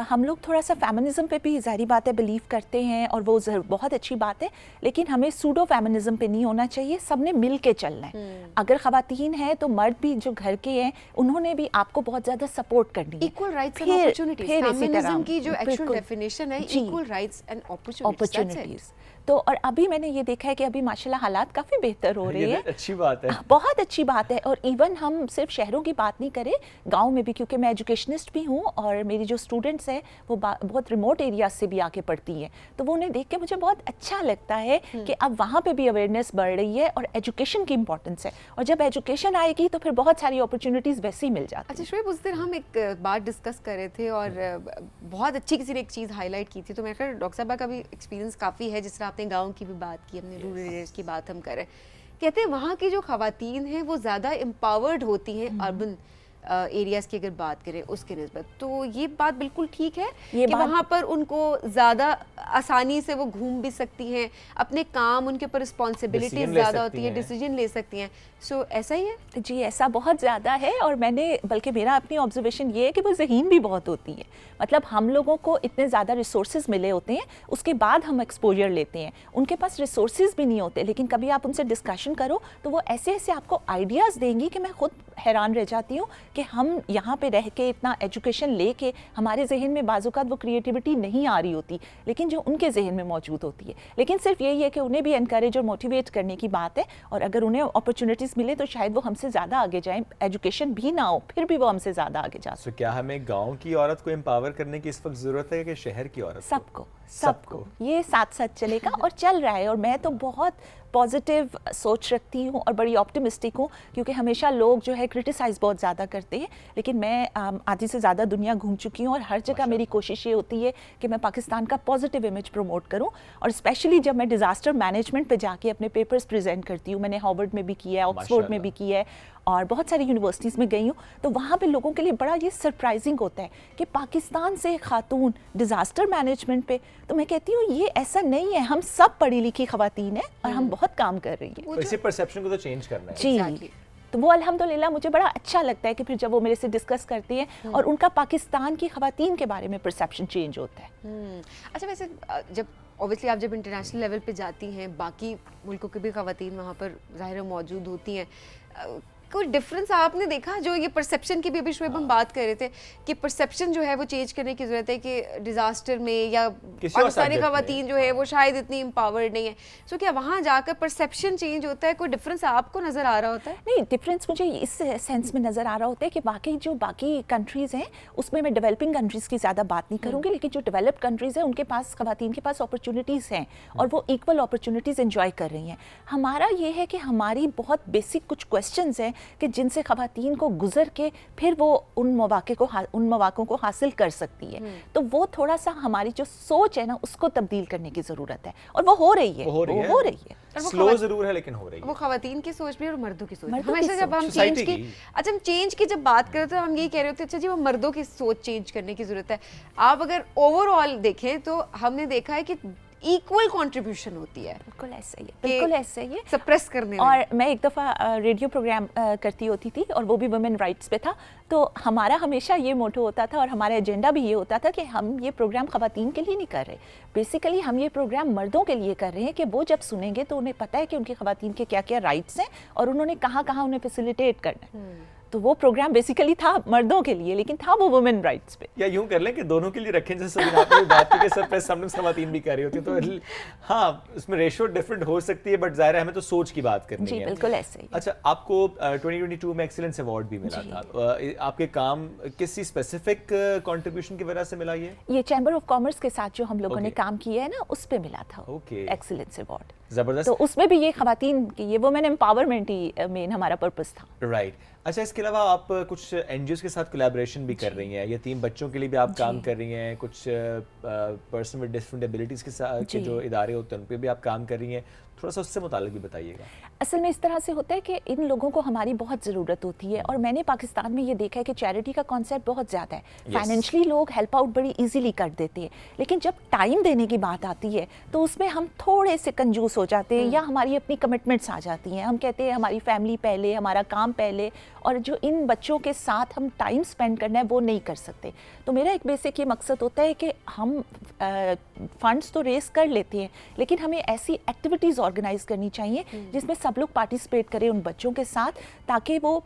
हम लोग थोड़ा सा फेमिनिज्म पे भी ज़ाहिर बात है बिलीव करते हैं, और वो बहुत अच्छी बात है, लेकिन हमें सूडो फेमिनिज्म पे नहीं होना चाहिए। सबने मिल के चलना है। अगर ख़वातीन हैं तो मर्द भी जो घर के हैं उन्होंने भी आपको बहुत ज़्यादा सपोर्ट करनी है। Equal rights and opportunities, feminism की जो एक्चुअल डेफिनेशन है, इक्वल राइट्स एंड अपॉर्चुनिटीज। तो और अभी मैंने ये देखा है कि अभी माशाल्लाह हालात काफ़ी बेहतर हो रहे हैं। अच्छी बात है, बहुत अच्छी बात है। और इवन हम सिर्फ शहरों की बात नहीं करें, गांव में भी, क्योंकि मैं एजुकेशनिस्ट भी हूँ और मेरी जो स्टूडेंट्स हैं वो बहुत रिमोट एरियाज से भी आके पढ़ती हैं, तो वो उन्हें देख के मुझे बहुत अच्छा लगता है कि अब वहाँ पे भी अवेयरनेस बढ़ रही है और एजुकेशन की इंपॉर्टेंस है, और जब एजुकेशन आएगी तो फिर बहुत सारी अपॉर्चुनिटीज़ वैसे ही मिल जाती हैं। अच्छा शोएब, उस दिन हम एक बात डिस्कस कर रहे थे और बहुत अच्छी किसी ने एक चीज़ हाईलाइट की थी, तो मेरे ख्याल डॉक्टर साहबा का भी एक्सपीरियंस काफ़ी है, जिस तरह आपने गाँव की भी बात की, अपने रूरल एरियाज की बात हम करें, कहते हैं वहाँ की जो ख़वातीन हैं वो ज़्यादा एम्पावर्ड होती हैं अर्बन एरियाज़ की अगर बात करें उसके निस्बत, तो ये बात बिल्कुल ठीक है ये कि बात- वहाँ पर उनको ज़्यादा आसानी से वो घूम भी सकती हैं, अपने काम, उनके ऊपर रिस्पॉन्सिबिलिटीज Decision ले ज़्यादा सकती होती है, हैं। डिसीजन ले सकती हैं। सो ऐसा ही है। जी ऐसा बहुत ज़्यादा है, और मैंने बल्कि मेरा अपनी ऑब्जर्वेशन ये है कि वो ज़हीन भी बहुत होती है। मतलब हम लोगों को इतने ज़्यादा रिसोर्सेज मिले होते हैं, उसके बाद हम एक्सपोजर लेते हैं, उनके पास रिसोर्सेज भी नहीं होते, लेकिन कभी आप उनसे डिस्कशन करो तो वो ऐसे ऐसे आपको आइडियाज़ देंगी कि मैं खुद हैरान रह जाती हूँ कि हम यहाँ पे रह के इतना एजुकेशन लेके हमारे जहन में बाज़ात वो क्रिएटिविटी नहीं आ रही होती, लेकिन जो उनके जहन में मौजूद होती है। लेकिन सिर्फ यही है कि उन्हें भी इनकरेज और मोटिवेट करने की बात है, और अगर उन्हें अपॉर्चुनिटीज़ मिले तो शायद वो हमसे ज़्यादा आगे जाएं, एजुकेशन भी ना हो फिर भी वो हमसे ज़्यादा आगे जा So, क्या हमें गांव की औरत को एम्पावर करने की इस वक्त जरूरत है कि शहर की औरत को? सबको सबको ये साथ साथ चलेगा और चल रहा है। और मैं तो बहुत पॉजिटिव सोच रखती हूँ और बड़ी ऑप्टिमिस्टिक हूँ, क्योंकि हमेशा लोग जो है क्रिटिसाइज़ बहुत ज़्यादा करते हैं, लेकिन मैं आधी से ज़्यादा दुनिया घूम चुकी हूँ और हर जगह मेरी कोशिश ये होती है कि मैं पाकिस्तान का पॉजिटिव इमेज प्रमोट करूँ। और स्पेशली जब मैं डिज़ास्टर मैनेजमेंट पे जाके अपने पेपर्स प्रेजेंट करती हूँ, मैंने हार्वर्ड में भी किया है, ऑक्सफोर्ड में भी किया है और बहुत सारी यूनिवर्सिटीज़ में गई हूँ, तो वहाँ पे लोगों के लिए बड़ा ये सरप्राइजिंग होता है कि पाकिस्तान से खातून डिज़ास्टर मैनेजमेंट पे। तो मैं कहती हूँ ये ऐसा नहीं है, हम सब पढ़ी लिखी खवातीन हैं और हम बहुत काम कर रही हैं। तो इसी परसेप्शन को तो चेंज करना है। जी Exactly. तो वो अल्हम्दुलिल्लाह मुझे बड़ा अच्छा लगता है कि फिर जब वो मेरे से डिस्कस करती हैं और उनका पाकिस्तान की खवातीन के बारे में परसेप्शन चेंज होता है। अच्छा, वैसे जब ऑब्वियसली आप जब इंटरनेशनल लेवल पे जाती हैं, बाकी मुल्कों की भी ख़वातीन वहाँ पर ज़ाहिर है मौजूद होती हैं, कोई डिफरेंस आपने देखा? जो ये परसेप्शन की भी अभी शुएब हम बात कर रहे थे कि परसेप्शन जो है वो चेंज करने की ज़रूरत है कि डिज़ास्टर में या किसी और पाकिस्तानी subject में। ख़वातीन जो है वो शायद इतनी एम्पावर्ड नहीं है। सो क्या वहाँ जाकर परसेप्शन चेंज होता है? कोई डिफरेंस आपको नज़र आ रहा होता है? नहीं, डिफरेंस मुझे इस सेंस में नज़र आ रहा होता है कि बाकी जो बाकी कंट्रीज़ हैं उसमें मैं डेवलपिंग कंट्रीज़ की ज़्यादा बात नहीं करूँगी, लेकिन जो डेवलप्ड कंट्रीज़ हैं उनके पास ख़वातीन के पास अपॉर्चुनिटीज़ हैं और वो इक्वल अपॉर्चुनिटीज़ एंजॉय कर रही हैं। हमारा ये है कि हमारी बहुत बेसिक कुछ क्वेश्चंस हैं कि जिनसे ख़वातीन को गुजर के फिर वो उन मौक़ों को हासिल कर सकती है। तो वो थोड़ा सा हमारी जो सोच है ना उसको तब्दील करने की ज़रूरत है और वो हो रही है। वो हो रही है। और वो स्लो जरूर है लेकिन हो रही वो है। ख़वातीन की सोच भी और मर्दों की सोच भी। मर्दों की हमेशा जब हम सोच, चेंज society की की। अच्छा हम चेंज की जब बात करें तो हम यही कह रहे होते अच्छा जी वो मर्दों की सोच चेंज करने की ज़रूरत है। आप अगर ओवरऑल देखें तो हमने देखा है कि इक्वल कंट्रीब्यूशन होती है बिल्कुल ऐसा ही है, कि बिल्कुल ऐसा ही है। सप्रेस करने में। और मैं एक दफ़ा रेडियो प्रोग्राम करती होती थी और वो भी वुमेन राइट्स पे था, तो हमारा हमेशा ये मोटो होता था और हमारा एजेंडा भी ये होता था कि हम ये प्रोग्राम ख़वातीन के लिए नहीं कर रहे, बेसिकली हम ये प्रोग्राम मर्दों के लिए कर रहे हैं कि वो जब सुनेंगे तो उन्हें पता है कि उनकी ख़वातीन के क्या क्या राइट्स हैं और उन्होंने कहाँ कहाँ उन्हें फैसिलिटेट करना है। तो वो प्रोग्राम बेसिकली था मर्दों के लिए, लेकिन था वो वुमेन राइट्स पे। या यूं कर लें कि दोनों के लिए रखें, जैसे सभी आपने बात की कि सरप्रेस समटाइम्स ख़वातीन भी कर रही होती हैं, तो हाँ उसमें रेशियो डिफरेंट हो सकती है, बट जाहिर है हमें तो सोच की बात करनी जी है। बिल्कुल ऐसे ही। अच्छा, आपको 2022 में एक्सीलेंस अवार्ड भी मिला था, आपके काम किसी स्पेसिफिक कंट्रीब्यूशन की वजह से मिला ये चैम्बर ऑफ कॉमर्स के साथ जो हम लोगों ने Okay. काम किया है ना उस पे मिला था Okay. Excellence award. जबरदस्त। तो उसमें भी ये ख़वातीन की ये वुमेन एम्पावरमेंट ही मेन हमारा पर्पस था। राइट। अच्छा, इसके अलावा आप कुछ एनजीओ के साथ कोलैबोरेशन भी कर रही हैं, यतीम बच्चों के लिए भी आप काम कर रही हैं, कुछ पर्सन विद डिफरेंट एबिलिटीज़ के साथ के जो इदारे होते हैं उन पे भी आप काम कर रही हैं, थोड़ा सा उससे मुताल्लिक भी बताइएगा। असल में इस तरह से होता है कि इन लोगों को हमारी बहुत ज़रूरत होती है और मैंने पाकिस्तान में ये देखा है कि चैरिटी का कॉन्सेप्ट बहुत ज़्यादा है। फाइनेंशियली लोग हेल्प आउट बड़ी इजीली कर देते हैं, लेकिन जब टाइम देने की बात आती है तो उसमें हम थोड़े से कंजूस हो जाते हैं या हमारी अपनी कमिटमेंट्स आ जाती हैं। हम कहते हैं हमारी फैमिली पहले, हमारा काम पहले, और जो इन बच्चों के साथ हम टाइम स्पेंड करना है वो नहीं कर सकते। तो मेरा एक बेसिक ये मकसद होता है कि हम फंड्स तो रेस कर लेते हैं, लेकिन हमें ऐसी एक्टिविटीज़ ऑर्गेनाइज करनी चाहिए जिसमें सब लोग पार्टिसिपेट करें उन बच्चों के साथ, ताकि वो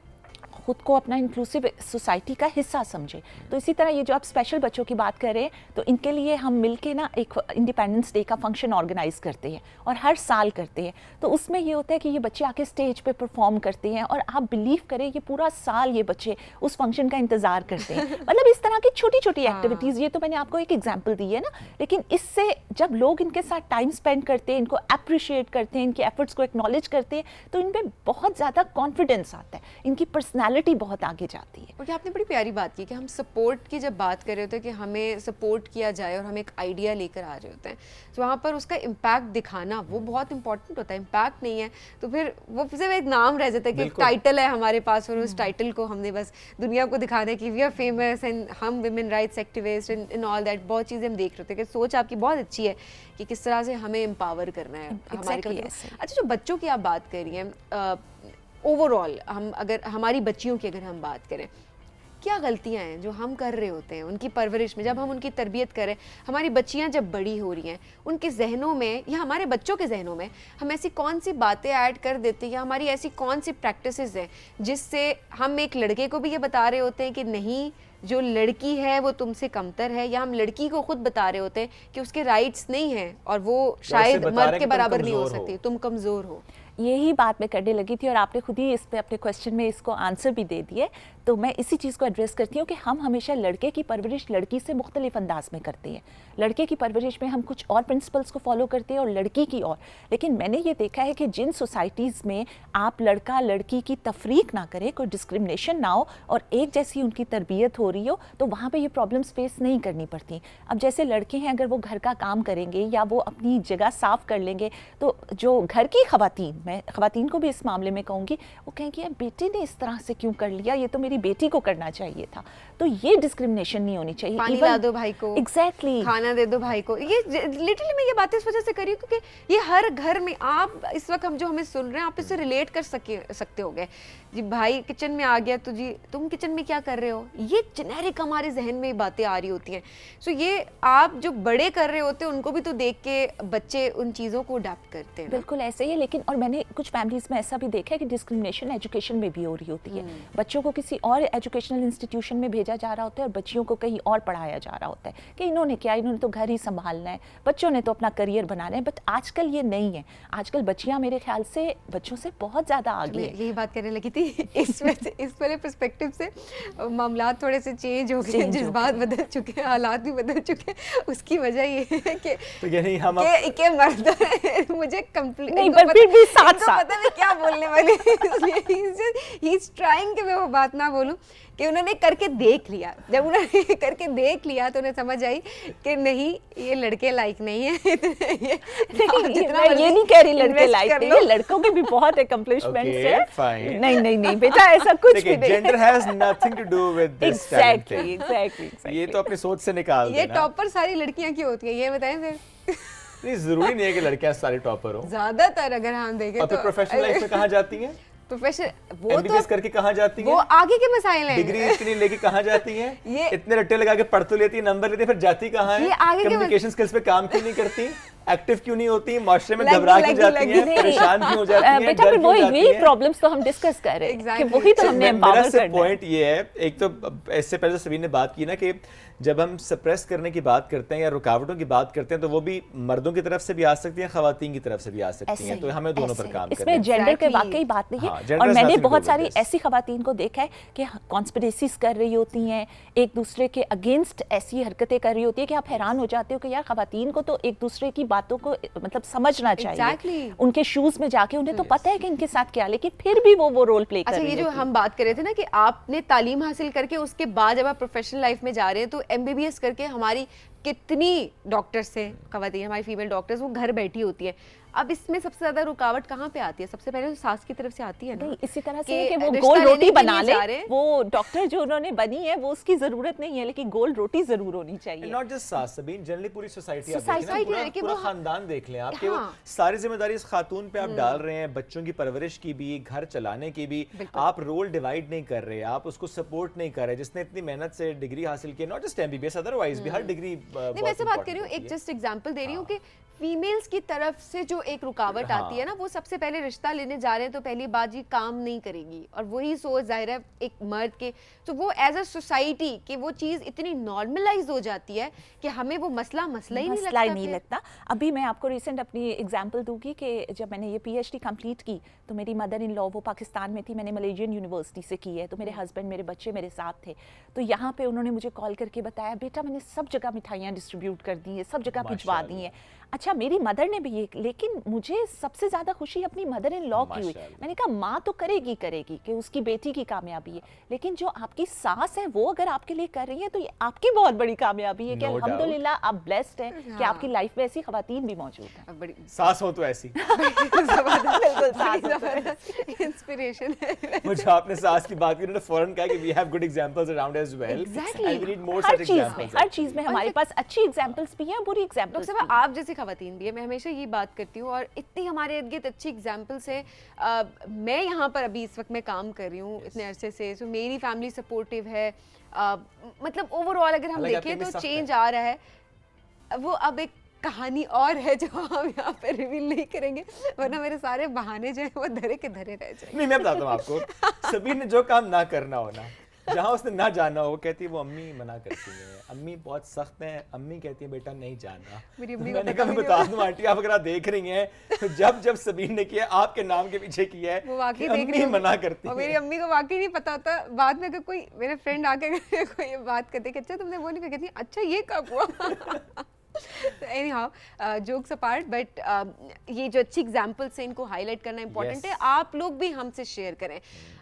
खुद को अपना इंक्लूसिव सोसाइटी का हिस्सा समझे। तो इसी तरह ये जो आप स्पेशल बच्चों की बात कर रहे हैं, तो इनके लिए हम मिलके ना एक इंडिपेंडेंस डे का फंक्शन ऑर्गेनाइज करते हैं और हर साल करते हैं। तो उसमें ये होता है कि ये बच्चे आके स्टेज पे परफॉर्म करते हैं और आप बिलीव करें ये पूरा साल ये बच्चे उस फंक्शन का इंतज़ार करते हैं। मतलब इस तरह की छोटी छोटी एक्टिविटीज़, ये तो मैंने आपको एक एग्जाम्पल दी है ना, लेकिन इससे जब लोग इनके साथ टाइम स्पेंड करते हैं, इनको अप्रिशिएट करते हैं, इनके एफर्ट्स को एक्नॉलेज करते हैं, तो इन पर बहुत ज़्यादा कॉन्फिडेंस आता है, इनकी पर्सनैलिटी इक्वालिटी बहुत आगे जाती है। और आपने बड़ी प्यारी बात की कि हम सपोर्ट की जब बात कर रहे होते हैं कि हमें सपोर्ट किया जाए और हम एक आइडिया लेकर आ रहे होते हैं, तो वहाँ पर उसका इम्पैक्ट दिखाना वो बहुत इंपॉर्टेंट होता है। इम्पैक्ट नहीं है तो फिर वो सिर्फ एक नाम रह जाता है कि एक टाइटल है हमारे पास, और उस टाइटल को हमने बस दुनिया को दिखाना है कि वी आर फेमस एंड हम women rights activist and in all that. बहुत चीज़ें हम देख रहे होते हैं कि सोच आपकी बहुत अच्छी है कि किस तरह से हमें एम्पावर करना है हमारी Exactly, country। yes. अच्छा, जो बच्चों की आप बात कर रही हैं, ओवरऑल हम अगर हमारी बच्चियों की अगर हम बात करें, क्या गलतियां हैं जो हम कर रहे होते हैं उनकी परवरिश में, जब हम उनकी तरबियत करें, हमारी बच्चियां जब बड़ी हो रही हैं, उनके जहनों में या हमारे बच्चों के जहनों में हम ऐसी कौन सी बातें ऐड कर देते हैं या हमारी ऐसी कौन सी प्रैक्टिसेस हैं जिससे हम एक लड़के को भी ये बता रहे होते हैं कि नहीं, जो लड़की है वो तुमसे कमतर है, या हम लड़की को खुद बता रहे होते हैं कि उसके राइट्स नहीं हैं और वो शायद मर्द के बराबर नहीं हो सकती, तुम कमज़ोर हो। यही बात मैं करने लगी थी और आपने खुद ही इस पे अपने क्वेश्चन में इसको आंसर भी दे दिए। तो मैं इसी चीज़ को एड्रेस करती हूँ कि हम हमेशा लड़के की परवरिश लड़की से मुख्तलिफ अंदाज में करते हैं। लड़के की परवरिश में हम कुछ और प्रिंसिपल्स को फॉलो करते हैं और लड़की की और। लेकिन मैंने ये देखा है कि जिन सोसाइटीज़ में आप लड़का लड़की की तफरीक ना करें, कोई डिस्क्रिमिनेशन ना हो और एक जैसी उनकी तरबियत हो रही हो, तो वहाँ पर ये प्रॉब्लम्स फेस नहीं करनी पड़ती। अब जैसे लड़के हैं, अगर वो घर का काम करेंगे या वो अपनी जगह साफ़ कर लेंगे, तो जो घर की ख़वातीन, मैं ख़वातीन को भी इस मामले में कहूँगी, वो कहेंगी यार बेटे ने इस तरह से क्यों कर लिया, ये तो मेरी बेटी को करना चाहिए था। तो ये डिस्क्रिमिनेशन नहीं होनी चाहिए। पानी ला दो भाई को, एग्जैक्टली, खाना दे दो भाई को। ये लिटरली मैं ये बातें इस वजह से कर रही हूँ क्योंकि ये हर घर में, आप इस वक्त हम जो हमें सुन रहे हैं आप इससे रिलेट कर सकते हो गए जी। भाई किचन में आ गया तो जी तुम किचन में क्या कर रहे हो, ये जेनेरिक हमारे जहन में बातें आ रही होती हैं। सो ये आप जो बड़े कर रहे होते हैं उनको भी तो देख के बच्चे उन चीज़ों को अडैप्ट करते हैं। बिल्कुल ऐसे ही है। लेकिन और मैंने कुछ फैमिलीज में ऐसा भी देखा है कि डिस्क्रिमिनेशन एजुकेशन में भी हो रही होती है। बच्चों को किसी और एजुकेशनल इंस्टीट्यूशन में भेजा जा रहा होता है और बच्चियों को कहीं और पढ़ाया जा रहा होता है कि इन्होंने क्या, इन्होंने तो घर ही संभालना है, बच्चों ने तो अपना करियर बनाना है। बट आजकल ये नहीं है। आजकल बच्चियां मेरे ख्याल से बच्चों से बहुत ज़्यादा आगे है। यही बात करने लगी थी। इस वाले पर्सपेक्टिव से मामला थोड़े से चेंज हो गए, जज्बात बदल चुके हैं, हालात भी बदल चुके हैं। उसकी वजह ये है कि तो यानी हम के मर्द मुझे कंप्लीट नहीं, पर फिर भी साथ पता मैं क्या बोलने वाली, इसलिए ही इज ट्राइंग कि मैं वो बात ना बोलूं कि उन्होंने करके देख लिया। जब उन्होंने करके देख लिया तो उन्हें समझ आई कि नहीं, ये लड़के लायक नहीं है। ये नहीं कह रही लड़के लायक नहीं है, लड़कों के भी बहुत accomplishments है। नहीं बेटा, ऐसा कुछ भी नहीं। Gender has nothing to do with this. Exactly ये तो अपनी सोच से निकाल देना। ये टॉपर सारी लड़कियां की होती है, ये बताएं फिर। नहीं, जरूरी नहीं है कि लड़कियां सारी टॉपर हो। ज्यादातर अगर हम देखें तो प्रोफेशनल लाइफ में कहाँ जाती हैं? प्रोफेशनल वो एमबीबीएस तो करके कहाँ जाती हैं? वो आगे के मसाइल हैं। डिग्री इतनी लेके कहाँ जाती हैं? ये इतने रट्टे लगा के पढ़ तो लेती है, नंबर लेती है, फिर जाती कहाँ है? ये आगे के कम्युनिकेशन स्किल्स पे काम क्यों नहीं करती? एक्टिव क्यों नहीं होती, माशरे में घबरा क्यों जाती हैं, परेशान क्यों हो जाती हैं, बेटा डर फिर क्यों वही जाती यही हैं? प्रॉब्लम्स तो हम डिस्कस कर रहे हैं कि Exactly. वही तो हमने एम्पावर मेरा सिर्फ करना है। पॉइंट ये है, एक तो इससे पहले सबीन ने बात की ना कि जब हम सप्रेस करने की बात करते हैं या रुकावटों की बात करते हैं तो वो भी मर्दों की तरफ से भी आ सकती हैं, खवातीन की तरफ से भी आ सकती हैं। तो हमें दोनों पर काम करना है। इसमें जेंडर के Exactly. वाकई बात नहीं हाँ, है। gender और has मैंने nothing to do बहुत with सारी this. ऐसी खवातीन को देखा है कि कॉन्स्पिरेसीज कर रही होती हैं, एक दूसरे के अगेंस्ट ऐसी हरकतें कर रही होती है कि आप हैरान हो जाते हो कि यार खवातीन को तो एक दूसरे की बातों को मतलब समझना चाहिए। Exactly. उनके शूज में जाके उन्हें तो पता है कि इनके साथ क्या, लेकिन फिर भी वो रोल प्ले कर अच्छा, रही ये जो होती है। हम बात कर रहे थे ना कि आपने तालीम हासिल करके उसके बाद जब आप प्रोफेशनल लाइफ में जा रहे हैं तो एमबीबीएस करके हमारी कितनी डॉक्टर्स हैं, खवातीन हमारी फीमेल डॉक्टर्स, वो घर बैठी होती है। अब इसमें सबसे ज्यादा रुकावट कहाँ पे आती है? सबसे पहले तो सास की तरफ से आती है ना। नहीं, इसी तरह से कि है कि वो रिश्ता गोल लेने रोटी के बना लिए ले, जा रहे हैं। वो डॉक्टर जो उन्होंने बनी है वो उसकी जरूरत नहीं है, लेकिन गोल रोटी जरूर होनी चाहिए। नॉट जस्ट सास सबीन, जनरली पूरी सोसाइटी आप Society देखें ना, है कि पूरा वो- खानदान देख लें आप कि वो हाँ। सारी जिम्मेदारी इस खातून पे आप डाल रहे हैं, बच्चों की परवरिश की भी, घर चलाने की भी। आप रोल डिवाइड नहीं कर रहे, आप उसको सपोर्ट नहीं कर रहे। जिसने इतनी मेहनत से डिग्री हासिल की, नॉट जस्ट एमबीबीएस, अदरवाइज भी हर डिग्री नहीं, मैं ऐसे बात कर रही हूँ, एक जस्ट एग्जांपल दे रही हूँ कि फीमेल्स की तरफ से जो एक रुकावट आती है ना, वो सबसे पहले रिश्ता लेने जा रहे हैं तो पहली बात जी काम नहीं करेगी, और वही सोच जाहिर है एक मर्द के, तो वो एज अ सोसाइटी कि वो चीज़ इतनी नॉर्मलाइज हो जाती है कि हमें वो मसला ही नहीं मसला ही लगता नहीं फिर। लगता। अभी मैं आपको रिसेंट अपनी एग्जांपल दूंगी कि जब मैंने ये पीएचडी कंप्लीट की तो मेरी मदर इन लॉ वो पाकिस्तान में थी, मैंने मलेशियन यूनिवर्सिटी से की है, तो मेरे हस्बैंड मेरे बच्चे मेरे साथ थे। तो यहाँ पे उन्होंने मुझे कॉल करके बताया, बेटा मैंने सब जगह मिठाइयाँ डिस्ट्रीब्यूट कर दी हैं, सब जगह भिजवा दी हैं। अच्छा अच्छा मेरी मदर ने भी ये, लेकिन मुझे सबसे ज़्यादा खुशी अपनी मदर इन लॉ की हुई। माशाअल्लाह। मैंने कहा माँ तो करेगी कि उसकी बेटी की कामयाबी है, लेकिन जो आपकी सास है वो अगर आपके लिए कर रही है तो ये आपकी बहुत बड़ी कामयाबी है कि No doubt. अल्हम्दुलिल्लाह आप ब्लेस्ड हैं कि हाँ। आपकी लाइफ में ऐसी खवातीन भी मौजूद हैं। अब बड़ी सास हो तो ऐसी। इंस्पिरेशन है। मुझे आपने सास की बात की, उन्होंने फौरन कहा कि we have good examples around as well and we need more हर सच चीज में, एग्जांपल्स। हर चीज में हमारे पास अच्छी एग्जांपल्स भी हैं, बुरी डॉक्टर एग्जांपल्स साहब आप जैसी खवातीन भी है, मैं हमेशा ये बात करती हूँ और इतनी हमारे इर्द गिर्द अच्छी एग्जाम्पल्स हैं। मैं यहाँ पर अभी इस वक्त मैं काम कर रही हूँ इतने अरसे से, सो मेरी फैमिली सपोर्टिव है। मतलब ओवरऑल अगर हम हालांकि आपकी देखें अम्मी तो सख्त है। चेंज आ रहा है। वो अब एक कहानी और है जो हम यहाँ पे रिवील नहीं करेंगे, वरना मेरे सारे बहाने जो हैं वो धरे के धरे रह जाएंगे। नहीं, मैं बताता हूँ आपको, सबीर ने जो काम ना करना हो ना, जहाँ उसने ना जाना हो, वो कहती है वो अम्मी मना करती है, अम्मी बहुत सख्त है, अम्मी कहती है बेटा नहीं जाना। मेरी अम्मी को मैंने पता कहा भी मैं नहीं बता दूं आंटी, आप अगर आप देख रही हैं तो जब जब सबीर ने किया आपके नाम के पीछे किया है वो वाकई कि देख रही अम्मी हूँ। मना करती और है। मेरी अम्मी को वाकई नहीं पता होता, बाद में अगर कोई मेरे फ्रेंड आके कोई ये बात करते कि अच्छा तुमने वो नहीं कहा, कहती अच्छा ये कब हुआ। Any how jokes apart, but ये जो अच्छी एग्जाम्पल्स हैं इनको हाईलाइट करना इंपॉर्टेंट है। Yes. आप लोग भी हमसे शेयर करें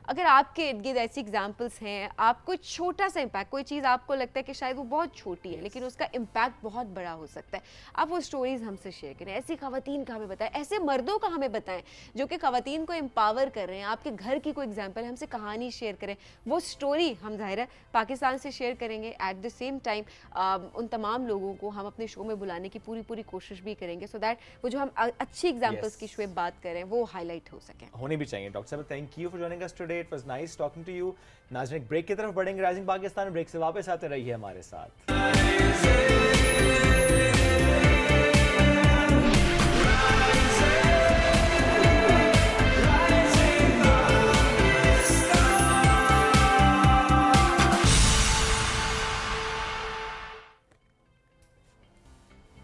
अगर आपके इर्द गिर्द ऐसी एग्जाम्पल्स हैं, आप कोई छोटा सा इम्पैक्ट, कोई चीज़ आपको लगता है कि शायद वो बहुत छोटी है लेकिन उसका इम्पैक्ट बहुत बड़ा हो सकता है, आप वो स्टोरीज हमसे शेयर करें। ऐसी खवातीन का हमें बताएं, ऐसे मर्दों का हमें बताएं जो कि खवातीन को एम्पावर कर रहे हैं। आपके घर की कोई एग्जाम्पल है, हमसे कहानी शेयर करें, वो स्टोरी हम जाहिर है पाकिस्तान से शेयर करेंगे। एट द सेम टाइम उन तमाम लोगों को हम अपने शो में बुलाने की पूरी कोशिश भी करेंगे सो दैट वो जो हम अच्छी एग्जाम्पल्स की शो बात करें वो हाईलाइट हो सकें। होने भी चाहिए। डॉक्टर साहब thank you for joining us today, it was nice talking to you. नाज़रीन एक ब्रेक की तरफ बढ़ेंगे, राइजिंग पाकिस्तान ब्रेक से वापस आते रहिए हमारे साथ।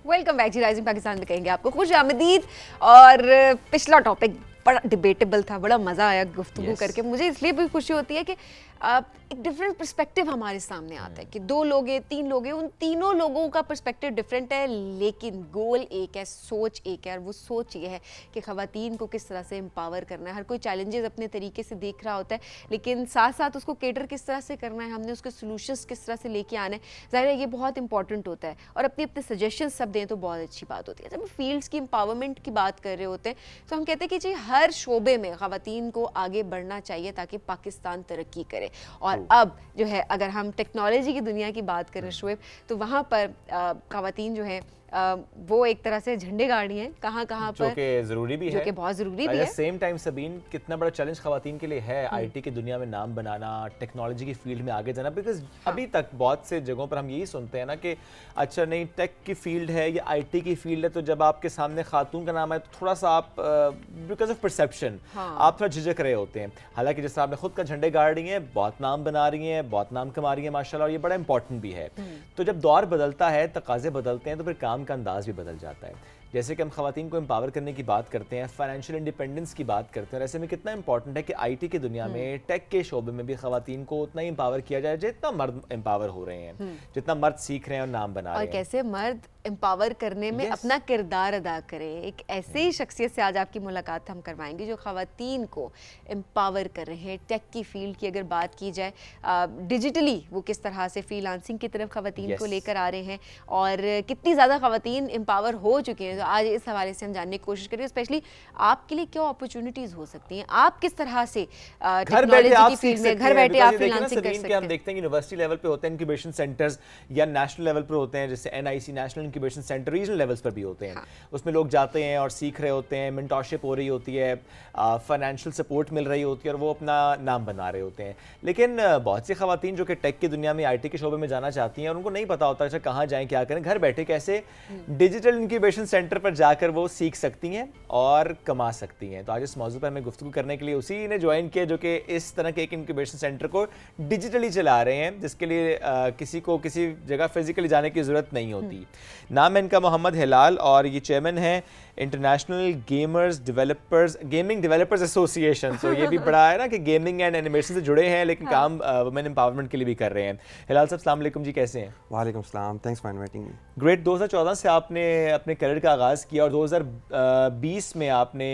वेलकम बैक जी, राइजिंग पाकिस्तान में कहेंगे आपको खुश आमदीद। और पिछला टॉपिक बड़ा डिबेटेबल था, बड़ा मज़ा आया गुफ्तगू Yes. करके। मुझे इसलिए भी खुशी होती है कि एक डिफरेंट पर्सपेक्टिव हमारे सामने आता है कि दो लोग हैं, तीन लोग हैं, उन तीनों लोगों का पर्सपेक्टिव डिफरेंट है लेकिन गोल एक है, सोच एक है। और वो सोच ये है कि ख़वातीन को किस तरह से एम्पावर करना है। हर कोई चैलेंजेस अपने तरीके से देख रहा होता है लेकिन साथ साथ उसको केटर किस तरह से करना है, हमने उसके सोल्यूशंस किस तरह से लेके आना है, ज़ाहिर है ये बहुत इंपॉर्टेंट होता है। और अपने अपने सजेशन सब दें तो बहुत अच्छी बात होती है। जब हम फील्ड्स की एम्पावरमेंट की बात कर रहे होते हैं तो हम कहते हैं कि जी हर शोबे में ख़वातीन को आगे बढ़ना चाहिए ताकि पाकिस्तान तरक्की करे। और अब जो है अगर हम टेक्नोलॉजी की दुनिया की बात करें शोएब, तो वहाँ पर ख़वातीन जो है वो एक तरह से झंडे गाड़ी हैं कहाँ पर, जो कि ज़रूरी भी है, जो कि बहुत ज़रूरी भी है। सेम टाइम सबीन कितना बड़ा चैलेंज ख़वातीन के लिए है आईटी की दुनिया में नाम बनाना, टेक्नोलॉजी की फील्ड में आगे जाना। बिकॉज अभी तक बहुत से जगहों पर हम यही सुनते हैं ना कि अच्छा नहीं टेक की फील्ड है या आईटी की फील्ड है, तो जब आपके सामने खातून का नाम है तो थोड़ा सा आप बिकॉज ऑफ परसेप्शन आप थोड़ा झिझक रहे होते हैं। हालांकि जैसे आपने खुद का झंडे गाड़ रही हैं, बहुत नाम बना रही हैं, बहुत नाम कमा रही हैं माशाल्लाह, और ये बड़ा इंपॉर्टेंट भी है। तो जब दौर बदलता है, तकाजे बदलते हैं, तो फिर काम का अंदाज भी बदल जाता है। जैसे कि हम ख़वातीन को एम्पावर करने की बात करते हैं, फाइनेंशियल इंडिपेंडेंस की बात करते हैं, और ऐसे में कितना इंपॉर्टेंट है कि आईटी की दुनिया में, टेक के शोबे में भी ख़वातीन को उतना ही एम्पावर किया जाए जितना मर्द एम्पावर हो रहे हैं, जितना मर्द सीख रहे हैं और नाम बना और रहे हैं। कैसे मर्द एम्पावर करने में Yes. अपना किरदार अदा करें। एक ऐसे ही शख्सियत से आज आपकी मुलाकात हम करवाएंगे जो ख़वातीन को एम्पावर कर रहे हैं। टेक की फील्ड की अगर बात की जाए, डिजिटली वो किस तरह से फ्रीलांसिंग की तरफ ख़वातीन को Yes. लेकर आ रहे हैं और कितनी ज़्यादा ख़वातीन एम्पावर हो चुकी हैं। तो आज इस हवाले से हम जानने की कोशिश करेंगे स्पेशली आपके लिए क्या अपॉर्चुनिटीज़ हो सकती हैं, आप किस तरह से घर बैठे आप की सीख फील्ड में सकते घर हैं। बैठे Because आप ये देखिए ना फ्रीलांसिंग कर सबीन सकते के हम हैं। देखते हैं यूनिवर्सिटी लेवल पे होते हैं इंक्यूबेशन सेंटर्स, या नेशनल लेवल पे होते हैं जैसे NIC national incubation centre, regional levels पर भी होते हैं। उसमें लोग जाते हैं और सीख रहे होते हैं, मेंटरशिप हो रही होती है, फाइनेंशियल सपोर्ट मिल रही होती है और वो अपना नाम बना रहे होते हैं। लेकिन बहुत सी खवातीन जो कि टेक की दुनिया में, आईटी के शोबे में जाना चाहती हैं और उनको नहीं पता होता अच्छा कहाँ जाएं, क्या करें, घर बैठे कैसे डिजिटल इंक्यूबेशन सेंटर पर जाकर वो सीख सकती हैं और कमा सकती हैं। तो आज इस मौजू पर हमें गुफ्तगू करने के लिए उसी ने ज्वाइन किया जो कि इस तरह के एक इंक्यूबेशन सेंटर को डिजिटली चला रहे हैं, जिसके लिए किसी को किसी जगह फिजिकली जाने की ज़रूरत नहीं होती। नाम है इनका मोहम्मद हिलाल और ये चेयरमैन है इंटरनेशनल गेमिंग डेवलपर्स एसोसिएशन। तो ये भी बड़ा है ना कि गेमिंग एंड एनिमेशन से जुड़े हैं, लेकिन काम वुमेन एम्पावरमेंट के लिए भी कर रहे हैं। हिलाल साहब अस्सलाम वालेकुम जी, कैसे हैं? वालेकुम सलाम, thanks for inviting me. Great. 2014 से आपने अपने करियर का आगाज़ किया और 2020 में आपने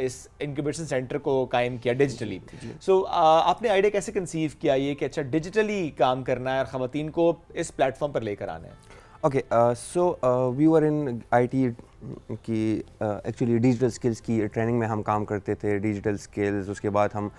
इस इंक्यूबेशन सेंटर को कायम किया डिजिटली। सो आपने आइडिया कैसे कंसीव किया ये कि अच्छा डिजिटली काम करना है और ख़वातीन को इस प्लेटफॉर्म पर लेकर आना है? Okay, so we were in IT की एक्चुअली डिजिटल स्किल्स की ट्रेनिंग में हम काम करते थे। डिजिटल स्किल्स, उसके बाद हम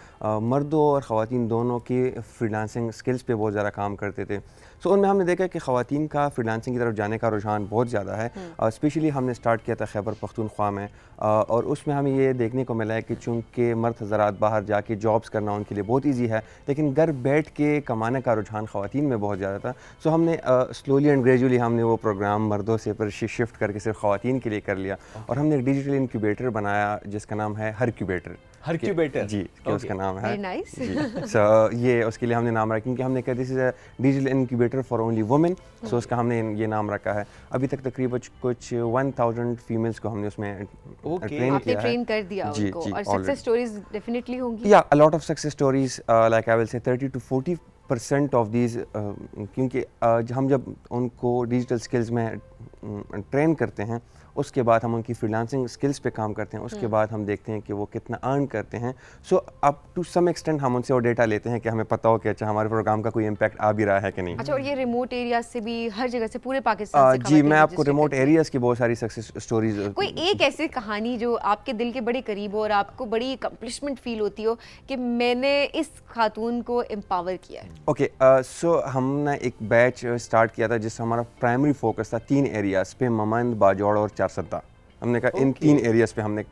मर्दों और ख़वातीन दोनों की फ्रीलांसिंग स्किल्स पे बहुत ज़्यादा काम करते थे। सो उनमें हमने देखा कि ख़वातीन का फ्रीलांसिंग की तरफ जाने का रुझान बहुत ज़्यादा है। स्पेशली हमने स्टार्ट किया था खैबर पख्तूनख्वा में, और उसमें हमें ये देखने को मिला है कि चूँकि मर्द हज़रात बाहर जाके जॉब्स करना उनके लिए बहुत ईजी है, लेकिन घर बैठ के कमाने का रुझान ख़वातीन में बहुत ज़्यादा था। सो हमने स्लोली एंड ग्रेजुअली हमने वो प्रोग्राम मर्दों से पर शिफ्ट करके सिर्फ ख़वातीन के लिए कर लिया, और हमने एक डिजिटल इंक्यूबेटर बनाया जिसका नाम है हरक्यूबेटर। हरक्यूबेटर जी, कि उसका नाम है। Very nice. जी, सो ये उसके लिए हमने नाम रखा क्योंकि हमने कहा this is a digital incubator for only women. So उसका हमने ये नाम रखा है। अभी तक तकरीबन कुछ 1000 फीमेल्स को हमने उसमें ट्रेन आपने किया है। ट्रेन कर दिया जी, उनको, जी, और already. सक्सेस स्टोरीज डेफिनेटली होंगी। या a lot of success stories, like I will say 30 to 40% of these, क्योंकि हम जब उनको डिजिटल स्किल्स में ट्रेन करते हैं, उसके बाद हम उनकी फ्रीलांसिंग स्किल्स पे काम करते हैं, उसके बाद हम देखते हैं कि वो कितना अर्न करते हैं। So up to some extent हम उनसे वो डेटा लेते हैं कि हमें पता हो कि अच्छा हमारे प्रोग्राम का कोई इम्पैक्ट आ भी रहा है कि नहीं। अच्छा, और ये रिमोट एरिया से भी, हर जगह से, पूरे पाकिस्तान से जी, खवातीन मैं आपको register रिमोट करती हैं। एरियाज़ की बहुत सारी सक्सेस स्टोरीज, कोई एक ऐसी कहानी जो आपके दिल के बड़े करीब हो और आपको बड़ी अकम्पलिशमेंट फील होती हो कि मैंने इस खातून को एम्पावर किया है? ओके, सो हमने एक बैच स्टार्ट किया था जिससे हमारा प्राइमरी फोकस था 3 एरियाज़ पे, ममंद, बाजौड़ और चारसद्दा। हमने कहा इन 3 एरियाज़ पे हमने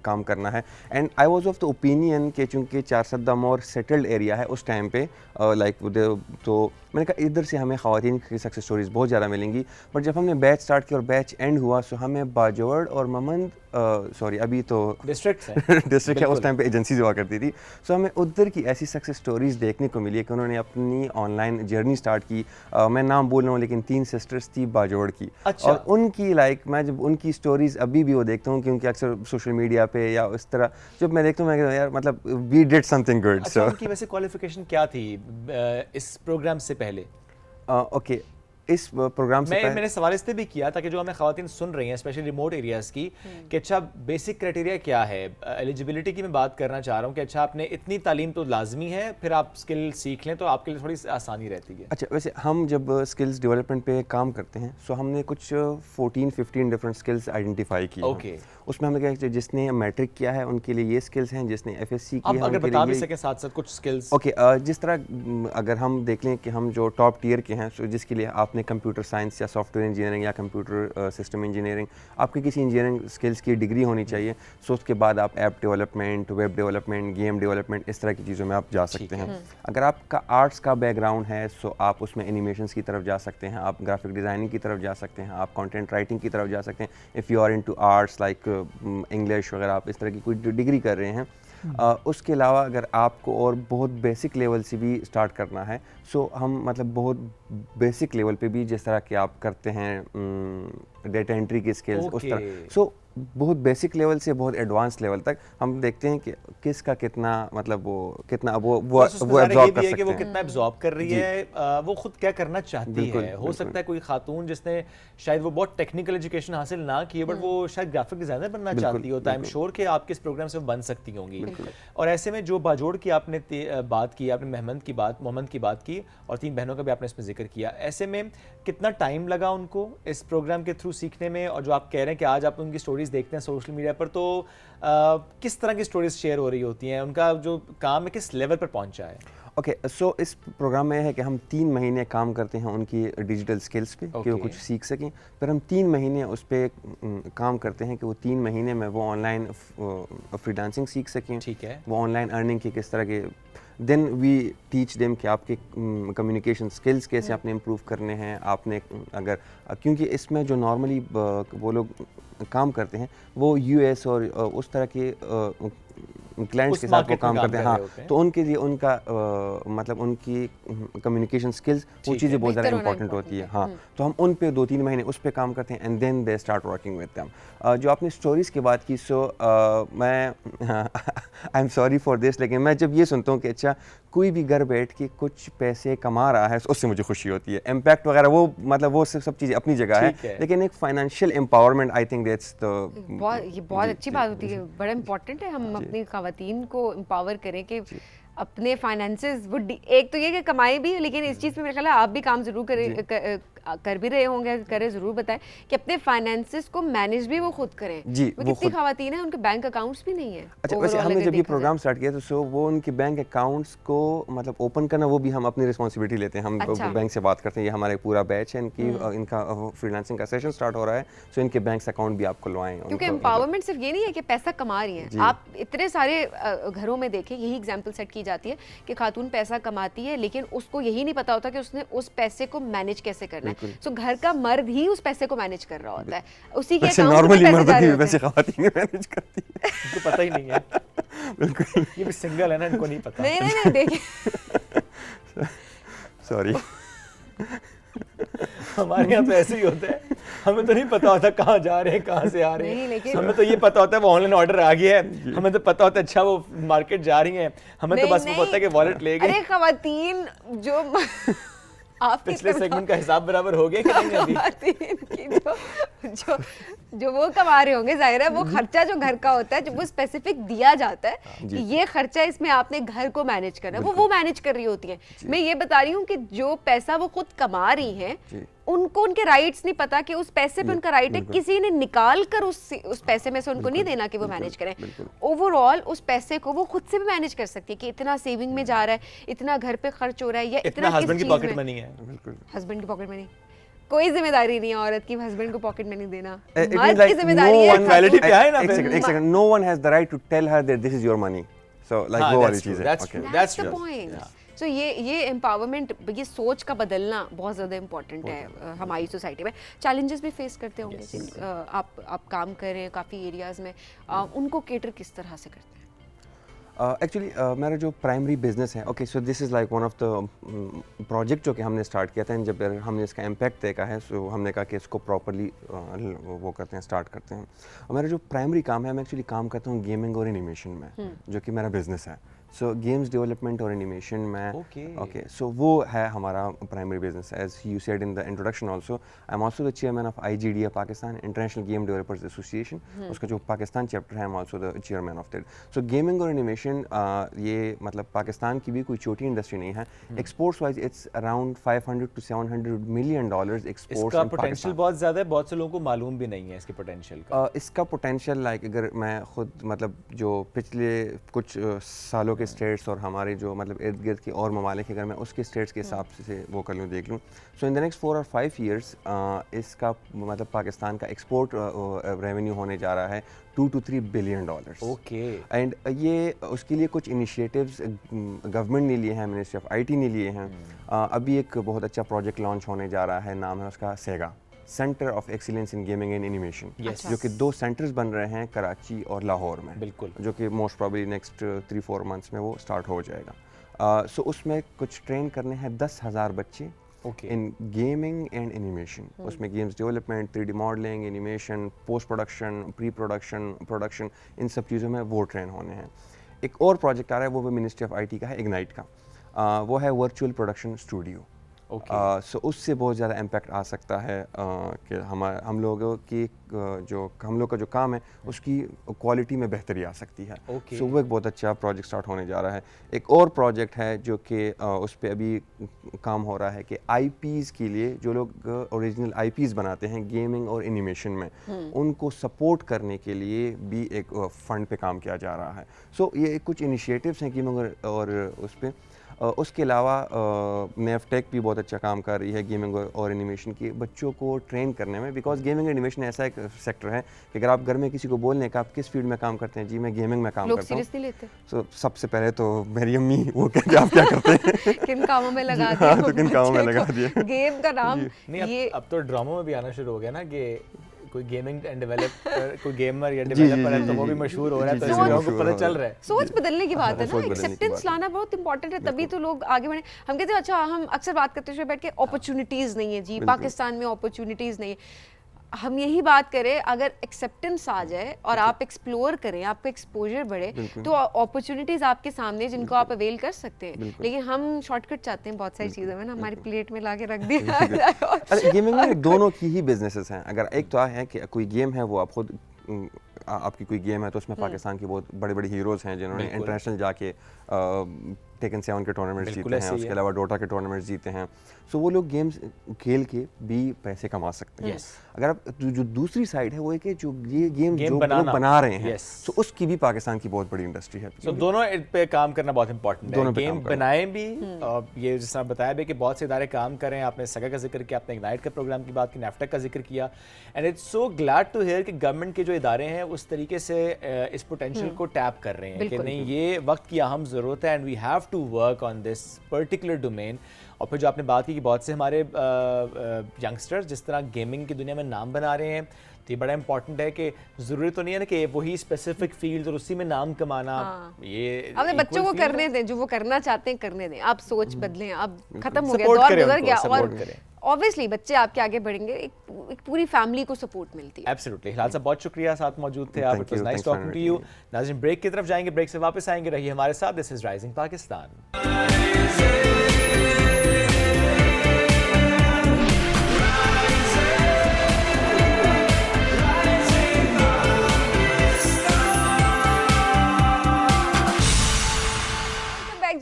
काम करना है। And I was of the opinion कि चूँकि चारसद्दा मोर सेटल्ड एरिया है उस टाइम पे, तो मैंने कहा इधर से हमें ख़वातीन की सक्सेस स्टोरीज़ बहुत ज़्यादा मिलेंगी। बट जब हमने बैच स्टार्ट किया और बैच एंड हुआ, सो हमें बाजौड़ और ममंद, सॉरी अभी तो डिस्ट्रिक्ट है डिस्ट्रिक्ट है, उस टाइम पे एजेंसीज हुआ करती थी। सो हमें उधर की ऐसी सक्सेस स्टोरीज़ देखने को मिली कि उन्होंने अपनी ऑनलाइन जर्नी स्टार्ट की। मैं नाम बोल रहा हूँ लेकिन 3 सिस्टर्स थी बाजौड़ की। अच्छा। और उनकी मैं जब उनकी स्टोरीज़ अभी भी वो देखता हूँ, क्योंकि अक्सर सोशल मीडिया पे या इस तरह जब मैं देखता हूँ, मैं कहता हूँ यार मतलब वी डिड समथिंग गुड। अच्छा, उनकी वैसे क्वालिफिकेशन क्या थी इस प्रोग्राम से पहले? ओके, इस प्रोग्राम से मैंने सवाल इसलिए भी किया ताकि जो हमें ख़वातीन सुन रही हैं स्पेशली रिमोट एरियाज़ की, कि अच्छा बेसिक क्राइटेरिया क्या है। एलिजिबिलिटी की मैं बात करना चाह रहा हूँ कि अच्छा आपने इतनी तालीम तो लाजमी है, फिर आप स्किल सीख लें तो आपके लिए थोड़ी आसानी रहती है। अच्छा, वैसे हम जब स्किल्स डेवलपमेंट पे काम करते हैं, सो हमने कुछ 14-15 डिफरेंट स्किल्स आइडेंटिफाई की हैं। Okay. उसमें हमने क्या, जिसने मैट्रिक किया है उनके लिए ये स्किल्स हैं, जिसने एफएससी की आप है अगर उनके बता भी लिए सकें साथ साथ कुछ स्किल्स। ओके, जिस तरह अगर हम देख लें कि हम जो टॉप टियर के हैं, सो जिसके लिए आपने कंप्यूटर साइंस या सॉफ्टवेयर इंजीनियरिंग या कंप्यूटर सिस्टम इंजीनियरिंग, आपकी किसी इंजीनियरिंग स्किल्स की डिग्री होनी चाहिए। सो उसके बाद आप app development, web development, game development, इस तरह की चीज़ों में आप जा सकते हैं। अगर आपका आर्ट्स का बैकग्राउंड है, सो आप उसमें एनिमेशंस की तरफ जा सकते हैं, आप ग्राफिक डिज़ाइनिंग की तरफ जा सकते हैं, आप कंटेंट राइटिंग की तरफ जा सकते हैं। If you are into arts like English वगैरह, आप इस तरह की कोई डिग्री कर रहे हैं। उसके अलावा अगर आपको और बहुत बेसिक लेवल से भी स्टार्ट करना है, सो हम मतलब बहुत बेसिक लेवल पे भी जिस तरह के आप करते हैं डेटा एंट्री की स्किल्स, उस तरह, सो बहुत बेसिक लेवल से बहुत एडवांस लेवल तक हम देखते हैं कि किसका कितना मतलब वो कितना वो एब्जॉर्ब कर सकते कि वो हैं। कितना एब्जॉर्ब कर रही है, वो खुद क्या करना चाहती है। हो सकता है कोई खातून जिसने शायद वो बहुत टेक्निकल एजुकेशन हासिल ना की है, बट वो शायद ग्राफिक डिजाइनर बनना चाहती हो, तो आई एम श्योर कि आपके इस प्रोग्राम से वो बन सकती होंगी। और ऐसे में जो बाजौड़ की आपने बात की, आपने मोहम्मद की बात की और 3 बहनों का भी आपने इसमें जिक्र किया, ऐसे में कितना टाइम लगा उनको इस प्रोग्राम के थ्रू सीखने में? और जो आप कह रहे हैं कि आज आप उनकी स्टोरीज देखते हैं सोशल मीडिया पर, तो किस तरह की स्टोरीज शेयर हो रही होती हैं, उनका जो काम है किस लेवल पर पहुंचा है? ओके, सो इस प्रोग्राम में है कि हम 3 महीने काम करते हैं उनकी डिजिटल स्किल्स पे कि वो कुछ सीख सकें। फिर हम 3 महीने उस पर काम करते हैं कि वो 3 महीने में वो ऑनलाइन फ्रीलांसिंग सीख सकें। ठीक है। वो ऑनलाइन अर्निंग के किस तरह के, देन वी टीच देम कि आपके कम्युनिकेशन स्किल्स कैसे आपने इम्प्रूव करने हैं। आपने अगर क्योंकि इसमें जो नॉर्मली वो लोग काम करते हैं वो यूएस और उस तरह के क्लाइंट्स उस के साथ वो market में काम काम करते हैं, कर रहे हाँ, होते हैं। तो उनके लिए उनका मतलब उनकी कम्युनिकेशन स्किल्स वो चीज़ें बहुत ज़्यादा बेहतर होना इंपॉर्टेंट होती है, important हाँ, तो हम उन पे 2-3 महीने उस पे काम करते हैं and then they start working with them. जो आपने स्टोरीज़ की बात की, सो मैं I am sorry for this, लेकिन मैं जब ये सुनता हूँ कि अच्छा कोई भी घर बैठ के कुछ पैसे कमा रहा है, उससे मुझे खुशी होती है। इम्पैक्ट वगैरह वो मतलब वो सब चीज़ें अपनी जगह ठीक है। है, लेकिन एक financial empowerment I think that's the ये बहुत अच्छी बात होती है, बड़ा इम्पोर्टेंट है हम अपनी खवातीन को एम्पावर करें कि अपने फाइनेंसेस वो एक तो ये कि कमाई भी है, लेकिन इस चीज़ पे मेरे ख्याल है आप भी काम जरूर कर भी रहे होंगे, करें ज़रूर बताएं कि अपने फाइनेंसेस को मैनेज भी वो खुद करें। जी, वो वो कितनी खुद- खवातीन हैं उनके बैंक अकाउंट्स भी नहीं है। अच्छा, वैसे overall हमने अगर जब ये देखा प्रोग्राम जाए। स्टार्ट किया तो सो वो उनके बैंक अकाउंट्स को मतलब ओपन करना वो भी हम अपनी रिस्पॉन्सिबिलिटी लेते हैं। हम अच्छा। बैंक से बात करते हैं, ये हमारा एक पूरा बैच है, इनका फ्रीलांसिंग का सेशन स्टार्ट हो रहा है, सो इनके बैंक अकाउंट भी आप खुलवाएं। क्योंकि उनको एम्पावरमेंट सिर्फ ये नहीं है कि पैसा कमा रही हैं। आप इतने सारे घरों में देखें, यही एग्जांपल सेट की जाती है कि खातून पैसा कमाती है, लेकिन उसको यही नहीं पता होता कि उसने उस पैसे को मैनेज कैसे करना है। सो घर का मर्द ही उस पैसे को मैनेज कर रहा होता है, उसी के वैसे अकाउंट में नॉर्मली पैसे मर्द जा रहे भी होते वैसे हैं। खवातीन मैनेज करती है। इनको पता ही नहीं है। बिल्कुल, ये भी सिंगल है ना, इनको नहीं पता। नहीं नहीं नहीं, देखिए सॉरी। हमारे यहाँ तो ऐसे ही होता है, हमें तो नहीं पता होता कहाँ जा रहे हैं, कहाँ से आ रहे नहीं, हैं। लेकिन- हमें तो ये पता होता है वो ऑनलाइन ऑर्डर आ गया है, हमें तो पता होता है अच्छा वो मार्केट जा रही हैं, हमें तो नहीं, बस वो पता है कि वॉलेट ले अरे गए। खवातीन जो आपकी पिछले तरह- सेगमेंट का हिसाब बराबर हो गया कि नहीं अभी? खवातीन की जो जो वो कमा रहे होंगे, जाहिर है वो खर्चा जो घर का होता है, जो वो स्पेसिफिक दिया जाता है कि ये खर्चा इसमें आपने घर को मैनेज करना है, वो मैनेज कर रही होती हैं। मैं ये बता रही हूँ कि जो पैसा वो खुद कमा रही हैं, उनको उनके राइट्स नहीं पता कि उस पैसे पे उनका राइट है, किसी ने निकाल कर उस पैसे में से उनको नहीं देना कि वो मैनेज करें। ओवरऑल उस पैसे को वो खुद से भी मैनेज कर सकती है कि इतना सेविंग में जा रहा है, इतना घर पे खर्च हो रहा है, या इतना इतना हस्बैंड की पॉकेट मनी है। हस्बैंड की पॉकेट मनी। कोई जिम्मेदारी नहीं है औरत की हस्बैंड को पॉकेट मनी देना। It मर्द means की like जिम्मेदारी no है one- Equality पे आए ना एक फिर। second, एक second, no one has the right to tell her that this is your money. So like हाँ, वो वाली that's true, चीज़ है। that's Okay. true. That's the true. point. Yeah. So ये एम्पावरमेंट, ये सोच का बदलना बहुत ज़्यादा इम्पोर्टेंट है हमारी सोसाइटी में। चैलेंजेस भी फेस करते होंगे आप काम कर रहे हैं काफ़ी एरियाज़ में, उनको केटर किस तरह से करते हैं? एक्चुअली मेरा जो प्राइमरी बिजनेस है, okay, so this is like one of the project जो कि हमने स्टार्ट किया था, एंड जब हमने इसका इम्पैक्ट देखा है, सो हमने कहा कि इसको प्रॉपरली वो करते हैं, स्टार्ट करते हैं। और मेरा जो प्राइमरी काम है, मैं एक्चुअली काम करता हूँ गेमिंग और एनिमेशन में, जो कि मेरा बिजनेस है। सो गेम्स डेवलपमेंट और एनिमेशन में, ओके, सो वो है हमारा primary business. As you said in the introduction also, I am also the chairman of IGDA Pakistan, International Game Developers Association, उसका जो पाकिस्तान चैप्टर है, I am also the chairman of that. So gaming और animation ये मतलब पाकिस्तान की भी कोई छोटी इंडस्ट्री नहीं है। Exports wise it's around $500 to $700 million exports इसका इन पोटेंशियल पाकिस्तान। बहुत ज़्यादा है, बहुत से लोगों को मालूम भी नहीं है इसके पोटेंशियल का। इसका पोटेंशियल लाइक अगर मैं खुद मतलब जो पिछले कुछ सालों के स्टेट्स और हमारे जो मतलब इर्द गिर्द के और ममालिक अगर मैं उसके स्टेट्स के हिसाब से वो कर लूँ, देख लूँ, सो in the next 4 or 5 years इसका मतलब पाकिस्तान का एक्सपोर्ट रेवेन्यू होने जा रहा है $2 to $3 billion। ओके। एंड ये उसके लिए कुछ इनिशिएटिव्स गवर्नमेंट ने लिए हैं, मिनिस्ट्री ऑफ IT ने लिए हैं। अभी एक बहुत अच्छा प्रोजेक्ट लॉन्च होने जा रहा है, नाम है उसका SEGA, centre of excellence in gaming and animation, Yes. जो कि 2 सेंटर्स बन रहे हैं कराची और लाहौर में, बिल्कुल। जो कि मोस्ट प्रॉब्ली नेक्स्ट 3-4 months में वो स्टार्ट हो जाएगा। सो उसमें कुछ ट्रेन करने हैं 10,000 बच्चे okay. In gaming and animation. उसमें games development, 3D modelling, animation, post production, pre production, production, इन सब चीज़ों में वो ट्रेन होने हैं। एक और प्रोजेक्ट आ रहा है, वो भी मिनिस्ट्री ऑफ IT का है, इग्नाइट का। वो है वर्चुअल प्रोडक्शन स्टूडियो। सो उससे बहुत ज़्यादा इम्पैक्ट आ सकता है कि हम लोगों की हम लोग का जो काम है उसकी क्वालिटी में बेहतरी आ सकती है। सो वो एक बहुत अच्छा प्रोजेक्ट स्टार्ट होने जा रहा है। एक और प्रोजेक्ट है जो कि उस पर अभी काम हो रहा है कि IPs के लिए जो लोग ओरिजिनल IPs बनाते हैं गेमिंग और एनिमेशन में, उनको सपोर्ट करने के लिए भी एक फ़ंड पे काम किया जा रहा है। सो ये कुछ इनिशिएटिव्स हैं गेमिंग और उस पर। उसके अलावा नेफ्टेक भी बहुत अच्छा काम कर रही है गेमिंग और एनिमेशन की बच्चों को ट्रेन करने में, बिकॉज गेमिंग एनिमेशन ऐसा एक सेक्टर है कि अगर आप घर में किसी को बोलने का आप किस फील्ड में काम करते हैं, जी मैं गेमिंग में काम लोग करता हूँ, सीरियसली लेते तो सबसे पहले तो मेरी अम्मी वो कहते हैं आप क्या करते हैं किन कामों में लगा हाँ, दिया तो किन कामों में बच्चे लगा को। दिया। गेम का नाम नहीं, ये अब तो ड्रामों में भी आना शुरू हो गया ना कि कोई गेमिंग एंड डेवलपर, कोई गेमर या डेवलपर है तो वो भी मशहूर हो रहा है, तो इससे लोगों को पता चल रहा है। सोच बदलने की बात है ना, सोच बदलने की एक्सेप्टेंस बात है। लाना बहुत इंपॉर्टेंट है, तभी तो लोग आगे बढ़े। हम कहते हैं अच्छा, हम अक्सर बात करते हैं बैठ के अपॉर्चुनिटीज नहीं है जी, पाकिस्तान में अपॉर्चुनिटीज नहीं है। हम यही बात करें, अगर एक्सेप्टेंस आ जाए और आप एक्सप्लोर करें, आपका एक्सपोजर बढ़े, तो अपॉर्चुनिटीज आपके सामने जिनको आप अवेल कर सकते हैं। लेकिन हम शॉर्टकट चाहते हैं बहुत सारी चीज़ों में ना, हमारी प्लेट में ला के रख दिया। अरे गेमिंग में दोनों की ही बिजनेसेस हैं। अगर एक तो है कि कोई गेम है, वो आप खुद आपकी कोई गेम है तो उसमें पाकिस्तान की बहुत बड़े बड़े हीरोज़ हैं जिन्होंने इंटरनेशनल जाके टेकन 7 के टूर्नामेंट्स जीते हैं, उसके अलावा डोटा के टूर्नामेंट्स जीते हैं। सो वो लोग गेम्स खेल के भी पैसे कमा सकते हैं। अगर आप जो दूसरी साइड है वो है कि जो ये गेम जो लोग बना रहे हैं, सो उसकी भी पाकिस्तान की बहुत बड़ी इंडस्ट्री है। तो दोनों पे काम करना बहुत इंपॉर्टेंट है। दोनों पे गेम काम करना। बनाएं भी, और ये जिस तरह बताया भी कि बहुत से इदारे काम कर रहे हैं। आपने सगा का जिक्र किया, आपने इग्नाइट का प्रोग्राम की बात की, नेफ्टेक का जिक्र किया, and it's so glad to hear कि गवर्नमेंट के जो इदारे हैं उस तरीके से इस पोटेंशियल को टैप कर रहे हैं कि नहीं, ये वक्त की अहम ज़रूरत है and we have to work on this particular domain. और फिर जो आपने बात की कि बहुत से हमारे यंगस्टर्स जिस तरह गेमिंग की दुनिया में नाम बना रहे हैं, तो ये बड़ा इंपॉर्टेंट है कि ज़रूरी तो नहीं है ना कि वही स्पेसिफिक फील्ड और उसी में नाम कमाना। ये अपने बच्चों को equal field करने है। दें जो वो करना चाहते हैं, करने दें। आप सोच बदलें, अब खत्म हो गया, Support दौर करें गुजर उनको, गया, support और करें। ऑब्वियसली बच्चे आपके आगे बढ़ेंगे, एक पूरी फैमिली को सपोर्ट मिलती है। एब्सोल्युटली। हिलाल साहब बहुत शुक्रिया, साथ मौजूद थे आप। Thank it was you, nice thanks for talking to inviting you. me. नाज़रीन, ब्रेक की तरफ जाएंगे, ब्रेक से वापस आएंगे, रहिए हमारे साथ। This is rising Pakistan.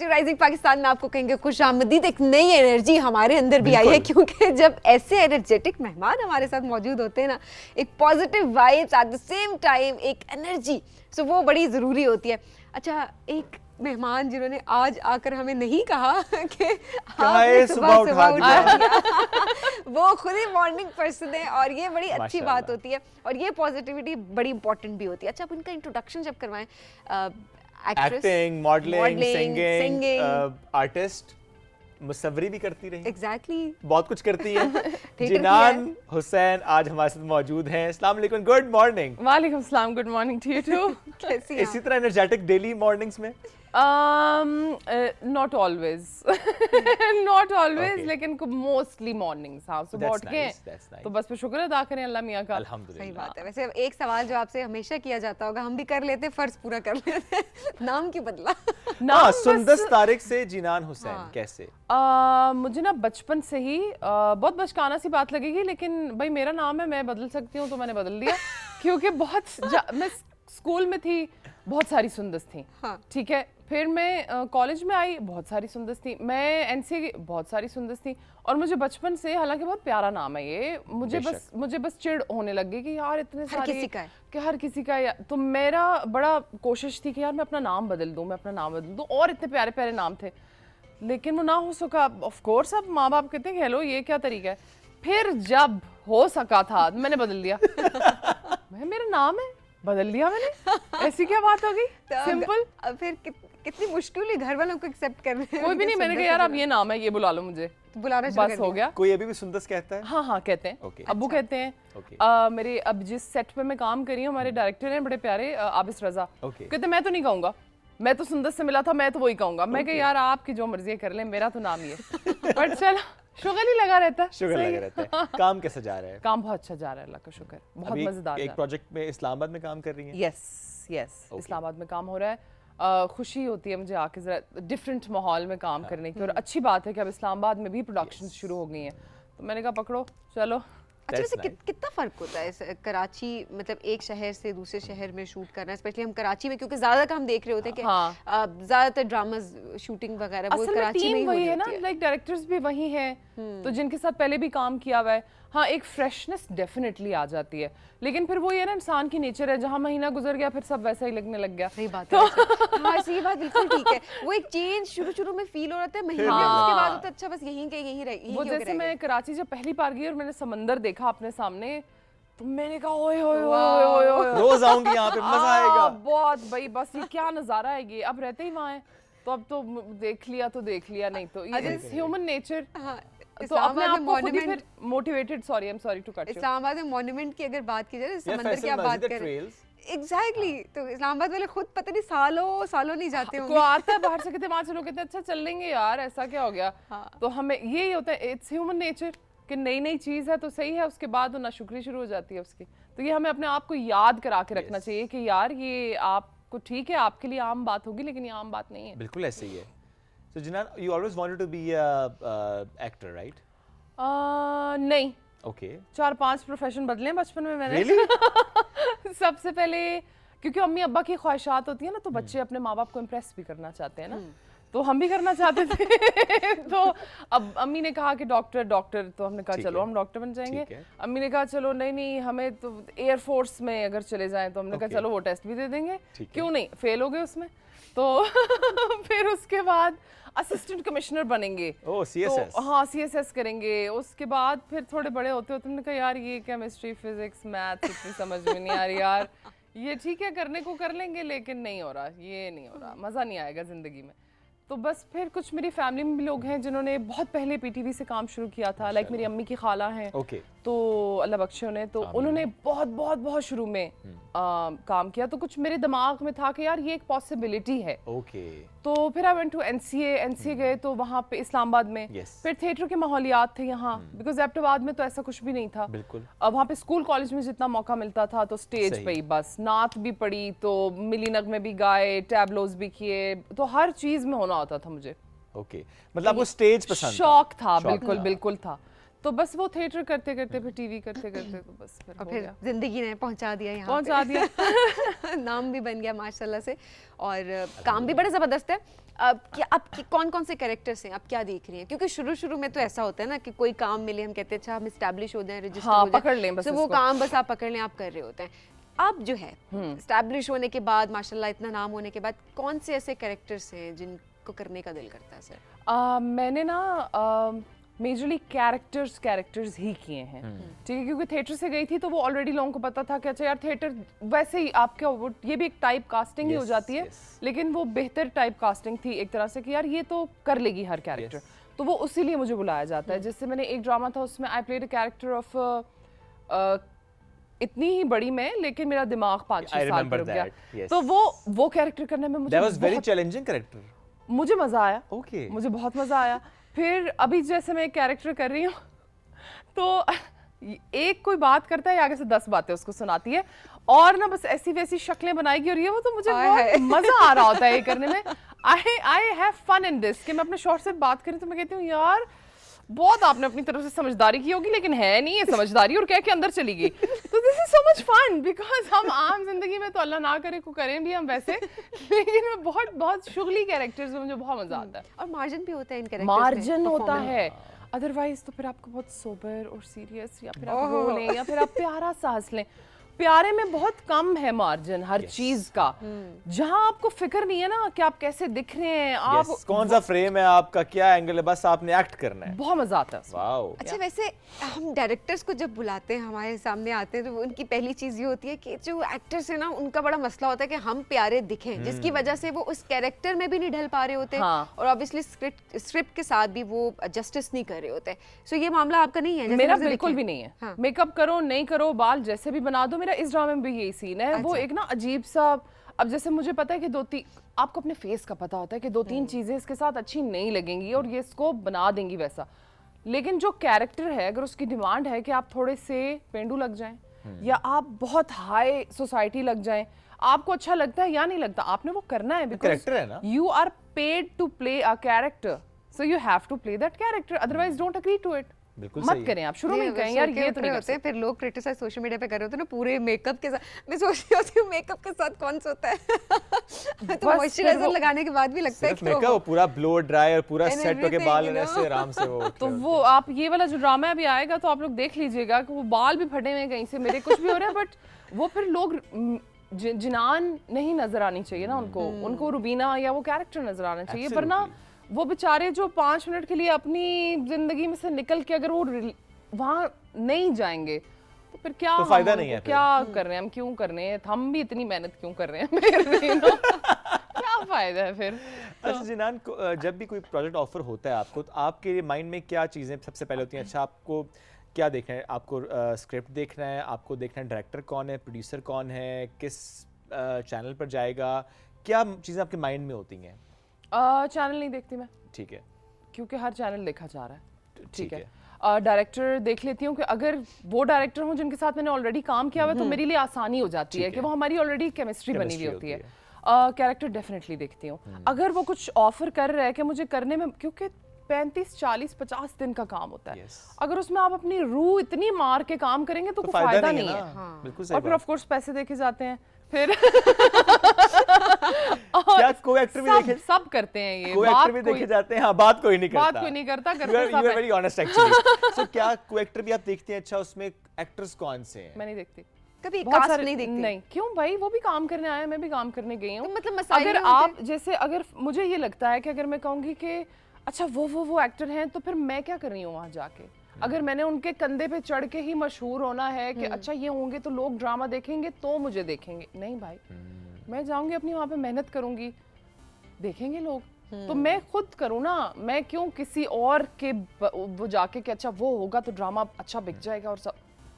Rising Pakistan में आपको कहेंगे खुशामदीद। एक नई एनर्जी हमारे अंदर भी आई है, क्योंकि जब ऐसे एनर्जेटिक मेहमान हमारे साथ मौजूद होते हैं ना, एक positive vibes at the same time, एक एनर्जी, सो वो बड़ी ज़रूरी होती है। अच्छा, एक मेहमान जिन्होंने आज आकर हमें नहीं कहा कि आपने सुबह उठा वो खुद ही मॉर्निंग पर्सन है, और ये बड़ी अच्छी बात होती है, और ये पॉजिटिविटी बड़ी इंपॉर्टेंट भी होती है। अच्छा, अब उनका इंट्रोडक्शन जब करवाएं, एक्टिंग, मॉडलिंग, सिंगिंग, आर्टिस्ट, मुसव्वरी भी करती रही। एग्जैक्टली, बहुत कुछ करती है। जिनान हुसैन आज हमारे साथ मौजूद हैं। अस्सलाम वालेकुम, गुड मॉर्निंग। वालेकुम सलाम, good morning to you too. कैसी हैं इसी तरह एनर्जेटिक डेली मॉर्निंग्स में? Not always not always, Okay. लेकिन मोस्टली मॉर्निंग्स। हाँ, सुबह That's उठ के nice, that's nice. तो बस पे शुक्र अदा करें अल्लाह मियाँ का। सही अल्हम्दुलिल्लाह। बात है। वैसे एक सवाल जो आपसे हमेशा किया जाता होगा, हम भी कर लेते हैं, फर्ज पूरा कर लेते हैं, नाम क्यों बदला? हाँ, सुंदस तारिक से जिनान हुसैन कैसे? मुझे ना बचपन से ही बहुत बचकाना सी बात लगेगी, लेकिन भाई मेरा नाम है, मैं बदल सकती हूँ, तो मैंने बदल दिया। क्योंकि मैं स्कूल में थी, बहुत सारी सुंदस थी। हाँ। ठीक है, फिर मैं कॉलेज में आई, बहुत सारी सुंदस थी। मैं एनसीए, बहुत सारी सुंदस थी। और मुझे बचपन से, हालांकि बहुत प्यारा नाम है ये, मुझे बस चिढ़ होने लग गई कि यार इतने सारे, किसी का है। कि हर किसी का है। तो मेरा बड़ा कोशिश थी कि यार मैं अपना नाम बदल दूं, और इतने प्यारे प्यारे नाम थे, लेकिन वो ना हो सका। ऑफ कोर्स अब माँ बाप कहते हैं हेलो, ये क्या तरीका है। फिर जब हो सका था, मैंने बदल दिया। मेरा नाम है, बदल लिया मैंने। ऐसी क्या बात हो गई? सिंपल। अब फिर कितनी मुश्किल हुई घर वालों को एक्सेप्ट करने में? कोई भी नहीं, मैंने कहा यार अब ये नाम है, ये बुला लो मुझे, तो बुलाना शुरू बस कर हो दिया। गया। कोई अभी भी सुंदस कहता है? हाँ कहते हैं। Okay. अब्बू कहते हैं। Okay. मेरे अब जिस सेट पे मैं काम कर रही हूँ, हमारे डायरेक्टर हैं बड़े प्यारे, आबिस रजा। Okay. कहते मैं तो नहीं कहूँगा, मैं तो सुंदस से मिला था, मैं तो वही कहूँगा। मैं कहा यार आपकी जो मर्जी कर लें, मेरा तो नाम ही है। बट चलो, शुगर ही लगा रहता है। शुगर लगा रहता है। काम कैसा जा रहा है? काम बहुत अच्छा जा रहा है, अल्लाह का शुक्र, बहुत अभी मजेदार। एक प्रोजेक्ट में इस्लामाबाद में काम कर रही हैं? यस, इस्लामाबाद में काम हो रहा है। खुशी होती है मुझे आके जरा डिफरेंट माहौल में काम करने की, और अच्छी बात है कि अब इस्लामाबाद में भी प्रोडक्शन शुरू हो गई हैं। तो मैंने कहा पकड़ो चलो। अच्छा, वैसे कितना फर्क होता है कराची, मतलब एक शहर से दूसरे शहर में शूट करना, स्पेशली हम कराची में, क्योंकि ज्यादातर हम देख रहे होते हैं कि ज्यादातर ड्रामाज शूटिंग वगैरह वो असल में कराची में ही टीम वही है ना, होती है। लाइक डायरेक्टर्स भी वही हैं, तो जिनके साथ पहले भी काम किया हुआ है। हाँ, एक फ्रेशनेस डेफिनेटली आ जाती है, लेकिन फिर वो ये ना इंसान की नेचर है, जहाँ महीना गुजर गया फिर सब वैसा ही लगने लग गया। सही बात है। हाँ, सही बात, बिल्कुल ठीक है। वो एक चेंज शुरू में फील हो रहा था, महीने उसके बाद होता है अच्छा बस यहीं रही। वो जैसे मैं कराची जब पहली बार गई और मैंने समंदर देखा अपने सामने, तो मैंने कहा ओए ओए ओए ओए ओए, रोज आऊंगी यहाँ पे, मजा आएगा। बहुत भाई, बस ये क्या नजारा है ये। अब रहते ही वहाँ है, तो अब तो देख लिया, नहीं तो ये ह्यूमन नेचर। तो अपने इस्लामाबाद आप में को खुद ही monument- फिर motivated, sorry I am sorry to cut you, Islamabad में मॉन्यूमेंट की अगर बात की जाए, या समंदर की फैसल आप बात मस्जिद करें, ट्रेल्स, एग्जैक्टली तो इस्लामाबाद वाले खुद पता नहीं सालों सालों नहीं जाते को होंगे। आता है बाहर से, कहते हैं वहाँ से लोग कहते हैं अच्छा चल लेंगे यार, ऐसा क्या हो गया। हाँ। तो हमें यही होता है, इट्स ह्यूमन नेचर कि नई नई चीज़ है तो सही है, उसके बाद वो नाशुक्री शुरू हो जाती है उसकी। तो ये हमें अपने आप को याद करा के रखना चाहिए कि यार ये आपको ठीक है, आपके लिए आम बात होगी लेकिन ये आम बात नहीं है। बिल्कुल ऐसे ही है। So Jinan, you always wanted to be a actor, right? नहीं, Okay. 4-5 प्रोफेशन बदले हैं बचपन में मैंने। Really? सबसे पहले क्योंकि अम्मी अब्बा की ख्वाहिशात होती है ना, तो बच्चे अपने माँ बाप को इम्प्रेस भी करना चाहते हैं ना, तो हम भी करना चाहते थे। तो अब अम्मी ने कहा कि डॉक्टर डॉक्टर, तो हमने कहा ठीक चलो है। हम डॉक्टर बन जाएंगे। ठीक है। अम्मी ने कहा चलो नहीं नहीं हमें तो एयरफोर्स में अगर चले जाएं, तो हमने कहा Okay. चलो वो टेस्ट भी दे देंगे, ठीक है। क्यों नहीं, फेल हो गए उसमें। तो फिर उसके बाद असिस्टेंट कमिश्नर बनेंगे, Oh, CSS. तो हाँ CSS करेंगे। उसके बाद फिर थोड़े बड़े होते होते हमने कहा यार ये केमिस्ट्री फिजिक्स मैथ्स इतनी समझ में नहीं आ रही यार, ये ठीक है करने को कर लेंगे लेकिन नहीं हो रहा, ये नहीं हो रहा, मज़ा नहीं आएगा ज़िंदगी में। तो बस फिर कुछ मेरी फैमिली में भी लोग हैं जिन्होंने बहुत पहले पीटीवी से काम शुरू किया था, लाइक मेरी अम्मी की खाला हैं, Okay. तो अल्लाह बख्शे उन्हें, तो उन्होंने बहुत बहुत बहुत शुरू में काम किया। तो कुछ मेरे दिमाग में था कि यार ये एक पॉसिबिलिटी है। Okay. तो फिर आई वेंट टू एनसीए गए, तो वहाँ पे इस्लामाबाद में Yes. फिर थिएटर के माहौलियात थे यहाँ, बिकॉज एबटाबाद में तो ऐसा कुछ भी नहीं था। बिल्कुल। अब वहाँ पे स्कूल कॉलेज में जितना मौका मिलता था तो स्टेज सही। पे ही बस, नात भी पढ़ी तो मिली नगमे भी गाए, टैबलोज भी किए, तो हर चीज़ में होना होता था मुझे। Okay. मतलब आपको स्टेज पसंद था? शौक था, शौक बिल्कुल था। बिल्कुल था। तो बस वो थिएटर करते करते फिर टीवी करते करते तो बस फिर और हो फिर गया, जिंदगी ने पहुंचा दिया यहाँ पहुंचा दिया। पे। नाम भी बन गया माशाल्लाह से, और काम भी बड़ा ज़बरदस्त है। अब क्या आप कौन कौन से कैरेक्टर्स हैं, आप क्या देख रही हैं? क्योंकि शुरू शुरू में तो ऐसा होता है ना कि कोई काम मिले, हम कहते हैं अच्छा हम इस्टेब्लिश हो जाएं, रजिस्टर हाँ, हो जाएं, पकड़ लें बस तो वो इसको। काम बस आप पकड़ लें, आप कर रहे होते हैं। अब जो है इस्टेब्लिश होने के बाद, माशाल्लाह इतना नाम होने के बाद, कौन से ऐसे कैरेक्टर्स हैं जिनको करने का दिल करता है सर? मैंने ना मेजरली कैरेक्टर्स ही किए हैं, ठीक है, क्योंकि थिएटर से गई थी तो वो ऑलरेडी लोगों को पता था कि अच्छा यार थिएटर वैसे ही आपका वो ये भी एक टाइप कास्टिंग ही हो Yes, जाती है, yes. लेकिन वो बेहतर टाइप कास्टिंग थी एक तरह से कि यार ये तो कर लेगी हर कैरेक्टर, तो वो उसी लिए मुझे बुलाया जाता है। जैसे मैंने एक ड्रामा था उसमें I played a character of इतनी ही बड़ी मैं, लेकिन मेरा दिमाग 5-6 I साल remember पर रुक गया, that, yes. तो वो कैरेक्टर करने में मुझे That was very बहुत- challenging character. मुझे मजा आया। Okay. मुझे बहुत मजा आया। फिर अभी जैसे मैं एक कैरेक्टर कर रही हूँ तो एक कोई बात करता है, आगे से 10 बातें उसको सुनाती है, और ना बस ऐसी वैसी शक्लें बनाएगी, और ये वो तो मुझे हाय हाय। बहुत मजा आ रहा होता है ये करने में। I have fun in this कि मैं अपने शॉर्ट से बात करूँ तो मैं कहती हूँ यार बहुत आपने अपनी तरफ से समझदारी की होगी, लेकिन है नहीं ये समझदारी, और कह के अंदर चली गई। तो this is so much fun, because हम आम जिंदगी में तो अल्लाह ना करे को करें भी हम वैसे, लेकिन मैं बहुत शुगली कैरेक्टर्स में मुझे बहुत मजा आता है। और मार्जिन भी होता है इन कैरेक्टर्स में, मार्जिन होता performance। है, अदरवाइज तो फिर आपको बहुत सोबर और सीरियस, या फिर आप ओहो। रो लें, या फिर आप प्यारा सा हंस लें। प्यारे में बहुत कम है मार्जिन हर चीज का, जहां आपको फिक्र नहीं है ना कि आप कैसे दिख रहे हैं, आप Yes. कौन सा फ्रेम है आपका, क्या एंगल है, बस आपने एक्ट करना है। बहुत मजा आता है उसमें। वाओ। अच्छा वैसे हम डायरेक्टर्स को जब बुलाते हैं, हमारे सामने आते हैं, तो वो उनकी पहली चीज़ ये होती है कि जो एक्टर्स है ना, उनका बड़ा मसला होता है कि हम प्यारे दिखें, जिसकी वजह से वो उस कैरेक्टर में भी नहीं ढल पा रहे होते, हाँ। और ऑब्वियसली स्क्रिप्ट के साथ भी वो जस्टिस नहीं कर रहे होते। सो ये मामला आपका नहीं है? जैसे मेरा मुझे बिल्कुल दिखे। भी नहीं है। हाँ। मेकअप करो नहीं करो, बाल जैसे भी बना दो, मेरा इस ड्रामे में भी यही सीन है। वो एक ना अजीब सा, अब जैसे मुझे पता है कि 2-3 आपको अपने फेस का पता होता है कि 2-3 चीजें इसके साथ अच्छी नहीं लगेंगी और ये इसको बना देंगी वैसा, लेकिन जो कैरेक्टर है अगर उसकी डिमांड है कि आप थोड़े से पेंडू लग जाएं या आप बहुत हाई सोसाइटी लग जाएं, आपको अच्छा लगता है या नहीं लगता, आपने वो करना है, character है ना? You are paid to play a character, so you have to play that character, otherwise don't agree to it. बिल्कुल सही मत है। करें आप, शुरू में नहीं, कहें सो यार के ये तो ऊपर नहीं कर होते हैं, सकते। फिर लोग क्रिटिसाइज सोशल मीडिया पे कर रहे होते हैं ना पूरे मेकअप के साथ। मैं सोच रही होती हूँ मेकअप के साथ कौन सा होता है। तो बस मॉइस्चराइजर फिर वो- लगाने के बाद भी लगता है सिर्फ कि मेकअप, पूरा ब्लो ड्राई और पूरा And सेट होके everything, बाल you know? ऐसे आराम से वो तो वो आप ये वाला जो ड्रामा अभी आएगा तो आप लोग देख लीजिएगा कि वो बाल भी फटे हुए हैं कहीं से, मेरे कुछ भी हो रहा है, बट वो फिर लोग जिनान नहीं नजर आनी चाहिए ना उनको रुबीना या वो कैरेक्टर नजर आना चाहिए, वरना वो बेचारे जो 5 मिनट के लिए अपनी जिंदगी में से निकल के अगर वो वहाँ नहीं जाएंगे तो फिर क्या, तो फायदा नहीं है फिर। क्या कर रहे हैं हम, क्यों कर रहे हैं हम भी इतनी मेहनत क्यों कर रहे हैं मेरे लिए ना? क्या फायदा है फिर। अच्छा जिनान को जब भी कोई प्रोजेक्ट ऑफर होता है आपको, तो आपके माइंड में क्या चीज़ें सबसे पहले होती हैं? अच्छा आपको क्या देखना है? आपको स्क्रिप्ट देखना है, आपको देखना है डायरेक्टर कौन है, प्रोड्यूसर कौन है, किस चैनल पर जाएगा, क्या चीज़ें आपके माइंड में होती हैं? चैनल नहीं देखती मैं, ठीक है, क्योंकि हर चैनल देखा जा रहा है। ठीक है। डायरेक्टर देख लेती हूँ कि अगर वो डायरेक्टर हों जिनके साथ मैंने ऑलरेडी काम किया हुआ है तो मेरे लिए आसानी हो जाती है कि वो हमारी ऑलरेडी केमिस्ट्री बनी हुई होती है। कैरेक्टर डेफिनेटली देखती हूँ। अगर वो कुछ ऑफर कर रहा है कि मुझे करने में, क्योंकि 35, 40, 50 दिन का काम होता है, अगर उसमें आप अपनी रूह इतनी मार के काम करेंगे तो कोई फायदा नहीं है। बिल्कुल सही और फिर बात। ऑफ कोर्स पैसे देखे जाते हैं फिर क्या कोई एक्टर भी देखे? सब करते हैं ये, कोई बात एक्टर भी देखे जाते हैं? हाँ, बात कोई नहीं करता। बात कोई नहीं करता, You करते are सब है। very honest actually. So क्या कोई एक्टर भी आप देखते हैं? अच्छा उसमें एक्टर्स कौन से हैं? मैं नहीं देखती, कभी बहुत कास्ट सारे नहीं देखते? नहीं, क्यों भाई, वो भी काम करने आए हैं, मैं भी काम करने गई हूँ। तो मतलब मसाइल अगर नहीं होते? आप जैसे, अगर मुझे ये लगता है कि अगर मैं कहूँगी कि अच्छा वो एक्टर हैं, तो फिर मैं क्या कर रही हूँ वहाँ जाके? अगर मैंने उनके कंधे पे चढ़ के ही मशहूर होना है कि अच्छा ये होंगे तो लोग ड्रामा देखेंगे तो मुझे देखेंगे, नहीं भाई, मैं जाऊंगी अपनी वहाँ पे मेहनत करूंगी, देखेंगे लोग, तो मैं खुद करूँ ना। मैं क्यों किसी और के वो जाके कि अच्छा वो होगा तो ड्रामा अच्छा बिक जाएगा और सब।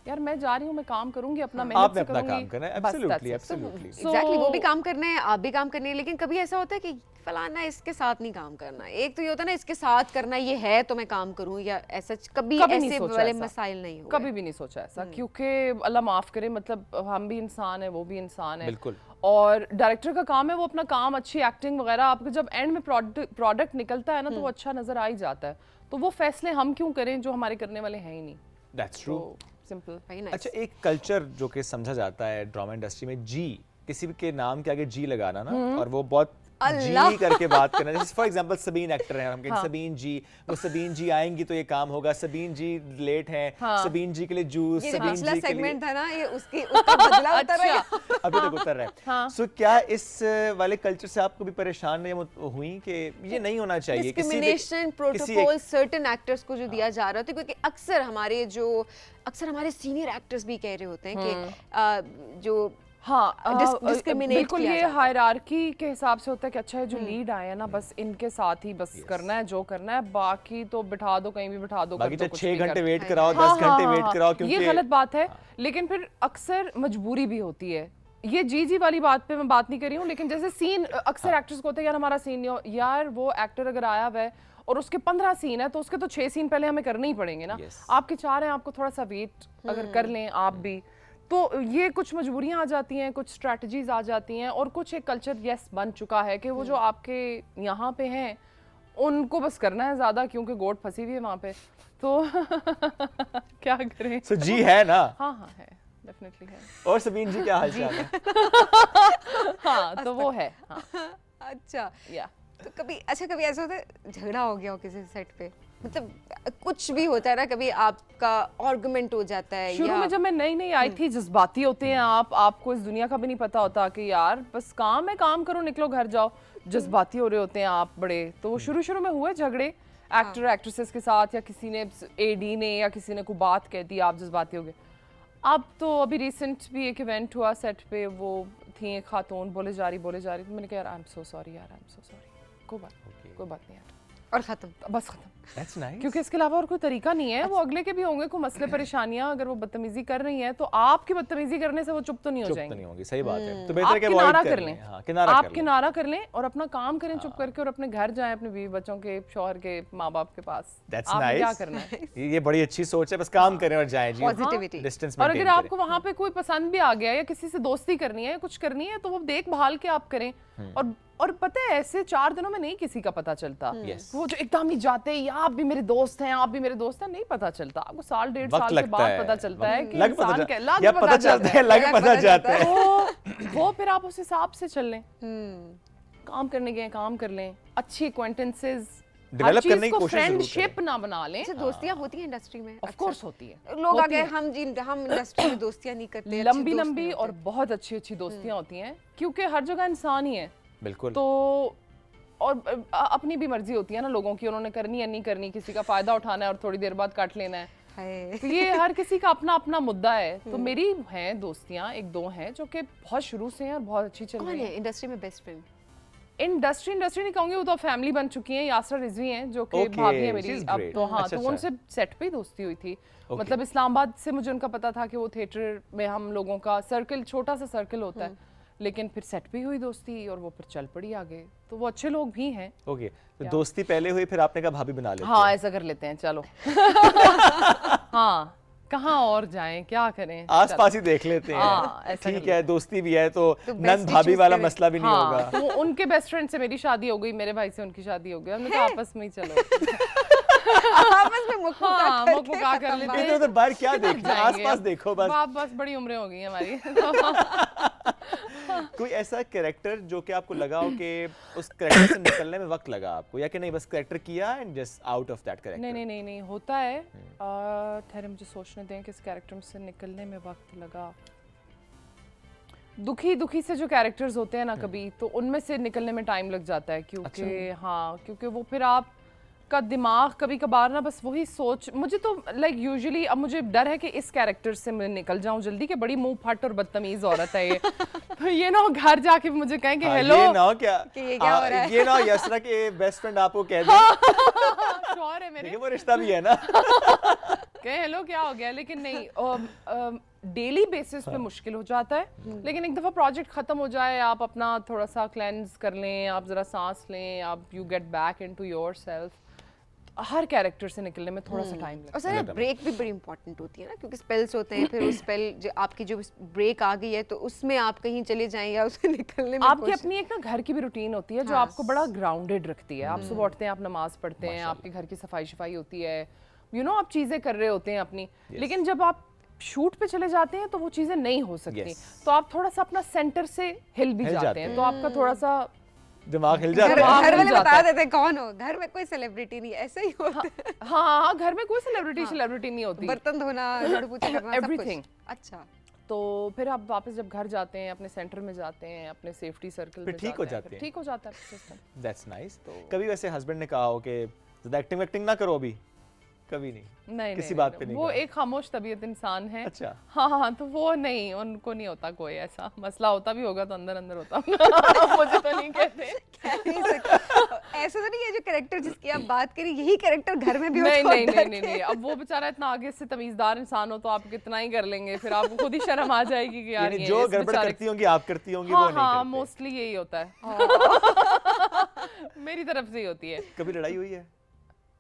यार मैं जा रही हूँ, मैं काम करूंगी, अपना मेहनत आपने से अपना करूंगी, काम करना है, बस absolutely, that's it. absolutely. Exactly, वो भी So- काम करना है, आप भी काम करनी है, लेकिन कभी ऐसा होता है कि फलाना इसके साथ नहीं काम करना। एक तो ये होता है ना इसके साथ करना, ये है तो मैं काम करूं, या ऐसा कभी नहीं ऐसे सोचा वाले ऐसा। मसाइल नहीं हुए? कभी भी नहीं सोचा ऐसा, क्योंकि अल्लाह माफ करे, मतलब हम भी इंसान है, वो भी इंसान है। बिल्कुल। और डायरेक्टर का काम है वो अपना काम, अच्छी एक्टिंग वगैरह, आपको जब एंड में प्रोडक्ट निकलता है ना तो वो अच्छा नजर आ ही जाता है। तो वो फैसले हम क्यों करें जो हमारे करने वाले हैं ही नहीं। That's true. Simple. Very nice. अच्छा एक कल्चर जो कि समझा जाता है ड्रामा इंडस्ट्री में, जी किसी भी के नाम के आगे जी लगाना ना, और वो बहुत अल्लाह। जी करके बात करना। जैसे फॉर एग्जांपल सबीन एक्टर हैं, हम कहें सबीन जी, वो सबीन जी आएंगी तो ये काम होगा, सबीन जी लेट हैं, सबीन जी के लिए जूस, ये सबीन पिछला जी के लिए सेगमेंट था ना, ये उसका बदला उतर रहा है। अभी तक उतर रहा है। सो क्या इस वाले कल्चर से आप कभी परेशान नहीं हुई कि ये नहीं होना चाहिए? डिस्क्रिमिनेशन प्रोटोकॉल सर्टेन एक्टर्स को जो दिया जा रहा होता है, क्योंकि अक्सर हमारे सीनियर एक्टर्स भी कह रहे होते हैं कि जो discriminate बिल्कुल किया ये जाता है। हायरार्की के हिसाब से होता है कि अच्छा है जो लीड आए हैं ना, बस इनके साथ ही बस करना है जो करना है, बाकी तो बिठा दो कहीं भी बिठा दो, बाकी कर दो, चाहे कुछ 6 भी घंटे कर। वेट कराओ, हाँ, 10 घंटे हाँ, वेट हाँ, कराओ, क्योंकि ये गलत बात है। लेकिन फिर अक्सर मजबूरी भी होती है। ये जी वाली बात पे मैं बात नहीं कर रही हूँ, लेकिन जैसे सीन अक्सर एक्टर्स को होता है यार हमारा सीन नहीं हो, यार वो एक्टर अगर आया हुआ है और उसके 15 सीन है तो उसके तो 6 सीन पहले हमें करने ही पड़ेंगे ना। आपके 4 हैं, आपको थोड़ा सा वेट अगर कर लें आप भी, तो ये कुछ मजबूरियां आ जाती हैं, कुछ स्ट्रैटेजीज आ जाती हैं, और कुछ एक कल्चर यस बन चुका है कि वो जो आपके यहाँ पे हैं उनको बस करना है ज्यादा, क्योंकि गोट फंसी हुई है वहाँ पे, तो क्या करें। सो जी है ना? हाँ हाँ है, डेफिनेटली है। और सबीन जी क्या हाल चाल है? हाँ तो वो है। हाँ अच्छा, या तो कभी ऐसा होता है झगड़ा हो गया हो किसी सेट पे, मतलब कुछ भी होता है ना, कभी आपका आर्गुमेंट हो जाता है? शुरू में जब मैं नई आई थी, जज्बाती होते हैं आपको इस दुनिया का भी नहीं पता होता कि यार बस काम है, काम करो, निकलो घर जाओ, जज्बाती हो रहे होते हैं आप बड़े। तो वो शुरू में हुए झगड़े एक्टर एक्ट्रेसेस के साथ, या किसी ने एडी ने या किसी ने कोई बात कह दी, आप जज्बाती हो गए। अब तो अभी रिसेंट भी एक इवेंट हुआ सेट पे, वो थी एक खातून बोले जा रही, तो मैंने कहा यार आई एम सो सॉरी यार, आई एम सो सॉरी, कोई बात नहीं यार, और खत्म, बस खत्म। That's nice. क्योंकि इसके अलावा और कोई तरीका नहीं है। वो अगले के भी होंगे कोई मसले परेशानियां, अगर वो बदतमीजी कर रही हैं तो आपकी बदतमीजी करने से वो चुप तो नहीं हो चुप तो जाएंगे। नहीं होंगी, सही बात है। तो आप बेहतर है कि किनारा अवॉइड कर लें, हाँ, किनारा आप कर लें। किनारा कर लें और अपना काम करें चुप करके, और अपने घर जाएं, अपने बीवी बच्चों के, शौहर के, माँ बाप के पास। That's आपने क्या nice. करना है? ये बड़ी अच्छी सोच है, बस काम करें और जाएं जी। Positivity. डिस्टेंस और अगर आपको वहां पे कोई पसंद भी आ गया या किसी से दोस्ती करनी है, कुछ करनी है, तो वो देखभाल के आप करें। और पता है ऐसे 4 दिनों में नहीं किसी का पता चलता। वो जो एकदम ही जाते हैं, आप भी मेरे दोस्त हैं, आप भी मेरे दोस्त हैं, नहीं पता चलता। आपको 1.5 साल के बाद पता चलता है कि इंसान के लग पता चलता है, लग पता जाता है। वो फिर आप उस हिसाब से चल लें। काम करने गए काम कर लें, अच्छी एक्वेंटेंसेस डेवलप करने की कोशिश जरूर करें। फ्रेंडशिप ना बना लें। अच्छा, दोस्तियां होती हैं इंडस्ट्री में? ऑफ कोर्स होती है। लोग आ गए, हम इंडस्ट्री में दोस्तियां नहीं करते, अच्छे लंबी दोस्त लंबी नहीं और बहुत अच्छी अच्छी दोस्तियां होती हैं, क्योंकि हर जगह इंसान ही है। बिल्कुल। तो और अपनी भी मर्जी होती है ना लोगों की, उन्होंने करनी है नहीं करनी, किसी का फायदा उठाना है और थोड़ी देर बाद काट लेना है। है। तो ये हर किसी का अपना अपना मुद्दा है। तो मेरी हैं दोस्तियां, 1-2 हैं जो कि बहुत शुरू से हैं और बहुत अच्छी चल कौन रही है हैं। इंडस्ट्री में बेस्ट फ्रेंड? इंडस्ट्री नहीं कहूंगी, वो तो फैमिली बन चुकी हैं। यासरा रिजवी हैं जो कि Okay, भाभी है मेरी she's अब great. तो। हाँ, अच्छा, तो वो अच्छा। उनसे सेट पे ही दोस्ती हुई थी। मतलब इस्लामाबाद से मुझे उनका पता था कि वो थिएटर में हम लोगों का सर्कल, छोटा सा सर्कल होता है, लेकिन फिर सेट पे ही हुई दोस्ती और वो फिर चल पड़ी आगे। तो वो अच्छे लोग भी हैं। ओके, तो दोस्ती पहले हुई, फिर आपने कहा भाभी बना लेते हाँ, हैं। ऐसा कर लेते हैं, चलो। हाँ, कहाँ और जाएं, क्या करें, आसपास ही देख लेते हाँ, हैं। ऐसा ठीक कर है, दोस्ती भी है तो तो नंद best भाभी choose वाला करें। मसला भी नहीं हाँ, होगा। तो उनके बेस्ट फ्रेंड से मेरी शादी हो गई, मेरे भाई से उनकी शादी हो गई, हमने कहा आपस में ही चलो। आपस में मुख हाँ, करके मुक्का कर खत्म लेते बात। हैं। इधर उधर बाहर क्या देखना, जाएंगे आसपास अब। देखो बस। बस बड़ी उम्रें हो गई हैं हमारी। कोई ऐसा कैरेक्टर जो कि आपको लगा हो कि उस कैरेक्टर से निकलने में वक्त लगा आपको, या कि नहीं बस कैरेक्टर किया and just out of that character? नहीं होता है। ठहरे मुझे सोचने दें किस कैरेक्टर से निकलने में वक्त लगा। दुखी से जो कैरेक्टर्स होते हैं ना कभी, तो उनमें से निकलने में टाइम लग जाता है, क्योंकि हाँ, क्योंकि वो फिर आप का दिमाग कभी कभार ना बस वही सोच, मुझे तो लाइक यूजुअली अब मुझे डर है कि इस कैरेक्टर से मैं निकल जाऊं जल्दी, कि बड़ी मुंह फट और बदतमीज औरत है ये। तो ये ना घर जाके मुझे कहें कि हेलो, ये ना हो क्या कि ये क्या हो रहा है? ये ना हो यसरा के बेस्ट फ्रेंड आपको कह दे श्योर है मेरे, देखिए वो रिश्ता भी है ना। कहे हेलो क्या हो गया, लेकिन नहीं, डेली बेसिस पे मुश्किल हो जाता है। लेकिन एक दफ़ा प्रोजेक्ट ख़त्म हो जाए, आप अपना थोड़ा सा क्लेंस कर लें, आप ज़रा सांस लें, आप you get back into yourself, her character से निकलने में थोड़ा सा टाइम लगता और सर ब्रेक भी बड़ी इंपॉर्टेंट होती है ना, क्योंकि स्पेल्स होते हैं, फिर उस स्पेल जो आपकी जो ब्रेक आ गई है तो उसमें आप कहीं चले जाएं या उससे निकलने है। में आपकी कोशिश- अपनी एक ना घर की भी रूटीन होती है जो हाँ। आपको बड़ा ग्राउंडेड रखती है। आप सुबह उठते हैं, आप नमाज पढ़ते हैं, आपके घर की सफाई शफाई होती है, आप चीज़ें कर रहे होते हैं अपनी। लेकिन जब आप शूट पे चले जाते हैं तो वो चीज़ें नहीं हो सकती। Yes. तो आप थोड़ा सा अपना सेंटर से हिल भी जाते हैं, तो आपका थोड़ा सा दिमाग हिल घर जाता है। दिमाग घर हिल वाले जाता बता है। देते हैं कौन हो, घर में कोई सेलिब्रिटी नहीं, ऐसे ही होता है। हाँ, घर में कोई सेलिब्रिटी नहीं होती। बर्तन धोना, झाड़ू पोछा करना, सब कुछ। Everything. अच्छा, तो फिर आप वापस जब घर जाते हैं, अपने सेंटर में जाते हैं, अपने सेफ्टी सर्कल फिर में ठीक हो जाते हैं, जाते फिर हैं। ठीक हो जाता है सिस्टम। That's nice. कभी वैसे हस्बैंड ने कहा हो कि ज़्यादा एक्टिंग वैक्टिंग ना करो अभी? कभी नहीं, नहीं किसी नहीं, बात नहीं, पे नहीं वो कहा? एक खामोश तबीयत इंसान है। अच्छा। हाँ, तो वो नहीं, उनको नहीं होता कोई ऐसा मसला, होता भी होगा तो अंदर अंदर होता। मुझे तो नहीं कहते। कह नहीं सकते। ऐसा तो नहीं है जो कैरेक्टर जिसकी आप बात करी यही कैरेक्टर घर में भी होता नहीं नहीं होता नहीं है। नहीं, अब वो बेचारा इतना आगे से तमीजदार इंसान हो तो आप कितना ही कर लेंगे, फिर आपको खुद ही शर्म आ जाएगी कि यार यानी ये जो इस गड़बड़ बेचारे- करती होंगी आप करती होंगी, वो हाँ नहीं हाँ, करते। मोस्टली यही होता है। मेरी तरफ से ही होती है। कभी लड़ाई हुई है?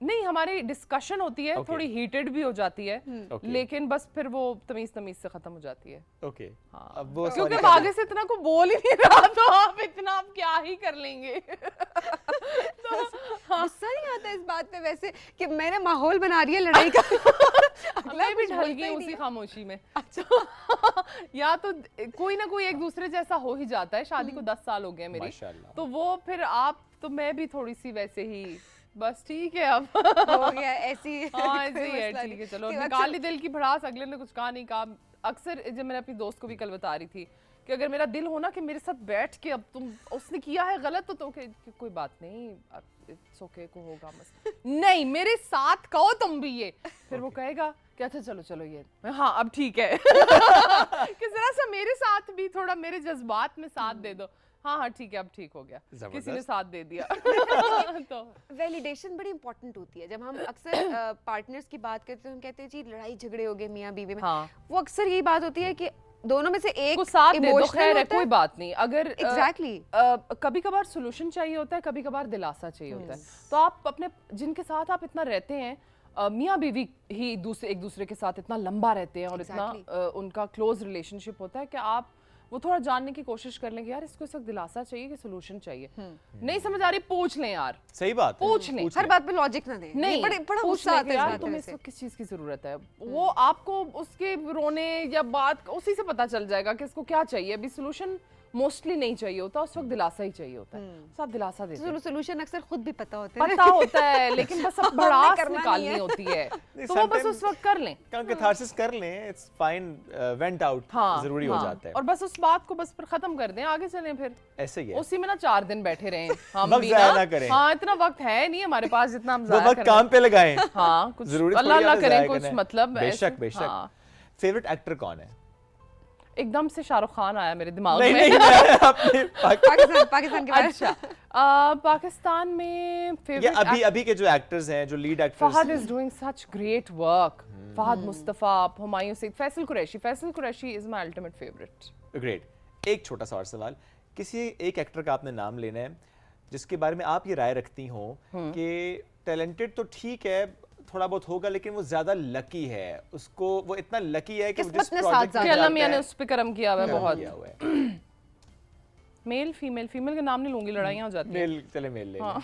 नहीं, हमारी डिस्कशन होती है, Okay. थोड़ी हीटेड भी हो जाती है, Okay. लेकिन बस फिर वो तमीज से खत्म हो जाती है। ओके। हाँ, अब वो क्योंकि sorry अब का आगे से इतना को बोल ही नहीं रहा, तो आप इतना आप क्या ही कर लेंगे। तो गुस्सा नहीं आता इस बात पे वैसे कि मैंने माहौल बना रही है लड़ाई का? अगला मैं भी कुछ ढल बोलता गई ही उसी नहीं है। खामोशी में। अच्छा। या तो कोई ना कोई एक दूसरे जैसा हो ही जाता है। शादी को 10 साल हो गए मेरी, माशाल्लाह। तो वो फिर आप तो मैं भी थोड़ी सी वैसे ही, बस ठीक है अब। हो गया ऐसी। हाँ, कोई ऐसे ही है, मसला ठीक है, नहीं। चलो कि निकाल अक्सर- ली दिल की भड़ास, अगले ने कुछ कहा नहीं कहा। अक्सर जब मैंने अपनी दोस्त को भी कल बता रही थी कि अगर मेरा दिल हो ना कि मेरे साथ बैठ के अब तुम, उसने किया है गलत तो तुम कि कोई बात नहीं, इट्स ओके, को होगा बस। नहीं, मेरे साथ कहो तुम भी ये, फिर वो कहेगा कि अच्छा चलो ये, हाँ अब ठीक है। कि जरा सा मेरे साथ भी थोड़ा मेरे जज्बात में साथ दे दो। हाँ ठीक है, अब ठीक हो गया, किसी ने साथ दे दिया। तो वैलिडेशन बड़ी इंपॉर्टेंट होती है। जब हम अक्सर पार्टनर्स की बात करते हैं तो हम कहते हैं जी लड़ाई झगड़े हो गए मियाँ बीवी में, हाँ। वो अक्सर यही बात होती है कि दोनों में से एक को साथ दे दो, emotional खैर है, होता कोई बात नहीं। अगर Exactly. कभी कभार सोल्यूशन चाहिए होता है, कभी कभार दिलासा चाहिए होता है। तो आप अपने जिनके साथ आप इतना रहते हैं, मियाँ बीवी ही एक दूसरे के साथ इतना लंबा रहते हैं और इतना उनका क्लोज रिलेशनशिप होता है कि आप वो थोड़ा जानने की कोशिश कर लेंगे, यार इसको इस वक्त दिलासा चाहिए कि सोल्यूशन चाहिए, नहीं समझ आ रही, पूछ लें यार, सही बात है। पूछ लें। हर बात पे लॉजिक ना दें। नहीं, बड़ा पूछ गुस्सा लें आता कि है इस यार बात पे तुम्हें वैसे। इस वक्त किस चीज की जरूरत है, वो आपको उसके रोने या बात उसी से पता चल जाएगा कि इसको क्या चाहिए। अभी सोल्यूशन मोस्टली नहीं चाहिए होता, उस वक्त दिलासा ही चाहिए होता है। सब दिलासा देते हैं। सोल्यूशन अक्सर खुद भी पता होते हैं। पता होता है, लेकिन बस अब हमने भड़ास करना नहीं निकालनी है। होती है, नहीं, तो वो बस sometimes- उस वक्त कर लें। काम कैथारसिस कर लें, इट्स फाइन, वेंट आउट हाँ, जरूरी हो हाँ। जाता है। और बस उस बात को बस फिर खत्म कर दें, आगे चलें फिर। ऐसे ही है। उसी में ना 4 दिन बैठे रहें हम वक्त भी ज़ाया ना करें। हाँ, इतना वक्त है नहीं हमारे पास जितना हम वो ज़ाया वक्त कर काम पे लगाएं। हाँ, कुछ जरूरी अल्लाह थोड़ी अल्लाह हमें करें, ज़ाया कुछ करना है। मतलब बेशक ऐसे- बेशक। हाँ। फेवरेट एक्टर कौन है? एकदम से शाहरुख खान आया मेरे दिमाग नहीं में। नहीं मैं अपने पाकिस्तान के बारे में अच्छा पाकिस्तान में ये फेवरेट अभी अभी के जो एक्टर्स हैं, जो lead actors Fahad is doing such great work. Fahad Mustafa, Humayun Saeed, Faisal Qureshi is my ultimate favourite. Great. एक छोटा सा और सवाल, किसी एक एक्टर का आपने नाम लेना है जिसके बारे में आप ये राय रखती हो कि टैलेंटेड तो ठीक है, थोड़ा बहुत होगा, लेकिन वो ज्यादा लकी है, उसको वो इतना लकी है कि वो जिस किस्मत ने प्रोजेक्ट साथ में जाता अल्लाह मियां ने जाता है, उस पे करम किया हुआ है करम बहुत। किया हुआ है। मेल फीमेल का नाम नहीं लूंगी, लड़ाइयाँ हो जाती हैं। मेल, चले मेल ले लें।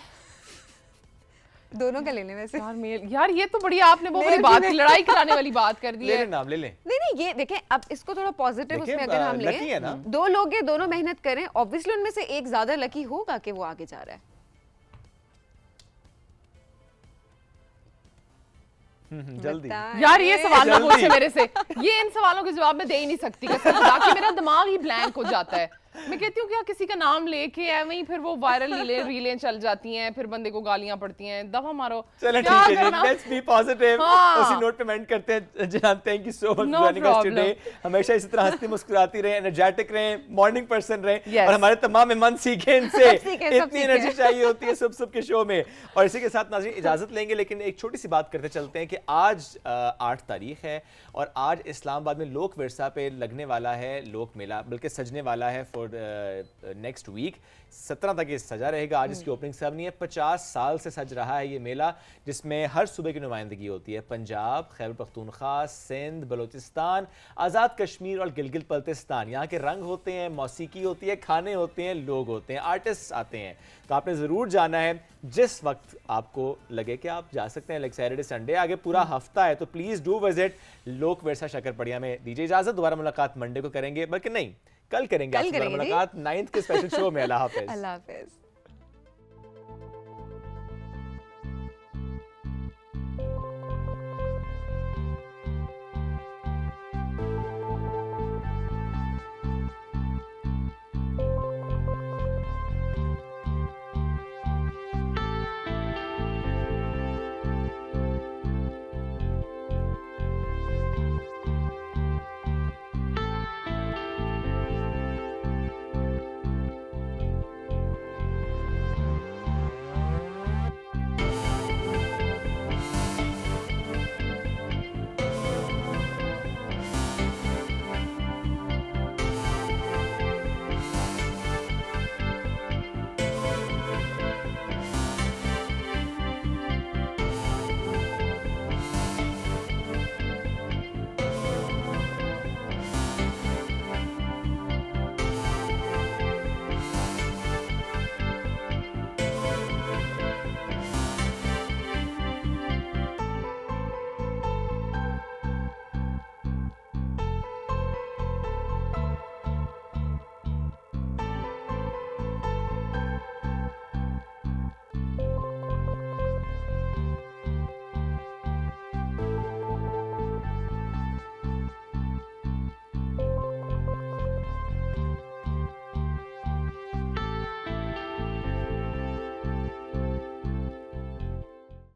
दोनों का लेने वैसे। यार मेल, यार ये तो बढ़िया आपने वो वाली बात की, लड़ाई कराने वाली बात कर दी ले है। लें नाम ले लें। नहीं ये देखें, अब इसको थोड़ा पॉजिटिव देखिए, उसमें अगर हम lucky है लें, ना। दो लोग हैं, दोनों मेहनत करें, ऑब्वियसली उनमें से एक ज्यादा लकी होगा कि वो आगे जा रहा है। जल्दी। बताएं। यार ये सवाल ना जल्दी। पूछे मेरे से, ये इन सवालों के जवाब मैं दे ही नहीं सकती कसम खुदा की, मेरा दिमाग ही ब्लैंक हो जाता है। मैं कहती हूँ क्या किसी का नाम लेके ऐਵੇਂ ही फिर वो वायरल रीलें चल जाती हैं, फिर बंदे को गालियां पड़ती हैं, दफा मारो। चलो क्या ठीक है करना? जी, लेट्स बी पॉजिटिव। हाँ। उसी नोट पे एंड करते हैं। जनाब, thank you so much No for joining us problem. Today. हमेशा इसी तरह हंसती मुस्कुराती रहें, एनर्जेटिक रहें, मॉर्निंग पर्सन रहें, Yes. और हमारे तमाम मेहमान सीखें इनसे। सब सीखें, सब इतनी सीखें। एनर्जी चाहिए होती है सब के शो में। और इसी के साथ नाज़रीन इजाजत लेंगे, लेकिन एक छोटी सी बात करते चलते हैं कि आज 8 तारीख है और आज इस्लामाबाद में लोक विरसा पे लगने वाला है लोक मेला, बल्कि सजने वाला है फॉर नेक्स्ट वीक। 17 तक ये सजा रहेगा। आज इसकी ओपनिंग सेरेमनी है। 50 साल से सज रहा है ये मेला, जिसमें हर सूबे की नुमाइंदगी होती है। पंजाब, खैबर पख्तूनख्वा, सिंध, बलूचिस्तान, आज़ाद कश्मीर और गिलगित बल्तिस्तान। यहाँ के रंग होते हैं, मौसीकी होती है, खाने होते हैं, लोग होते हैं, आर्टिस्ट आते हैं। तो आपने ज़रूर जाना है जिस वक्त आपको लगे कि आप जा सकते हैं, लाइक सैटरडे संडे, आगे पूरा हफ्ता है, तो प्लीज़ डू विजिट लोक विरसा शक्करपड़िया में। दीजिए इजाज़त, दोबारा मुलाकात मंडे को करेंगे, बल्कि नहीं कल करेंगे आपसे करेंगे जी। मुलाकात 9th के स्पेशल शो में। अल्लाह हाफिज़। अल्लाह हाफिज।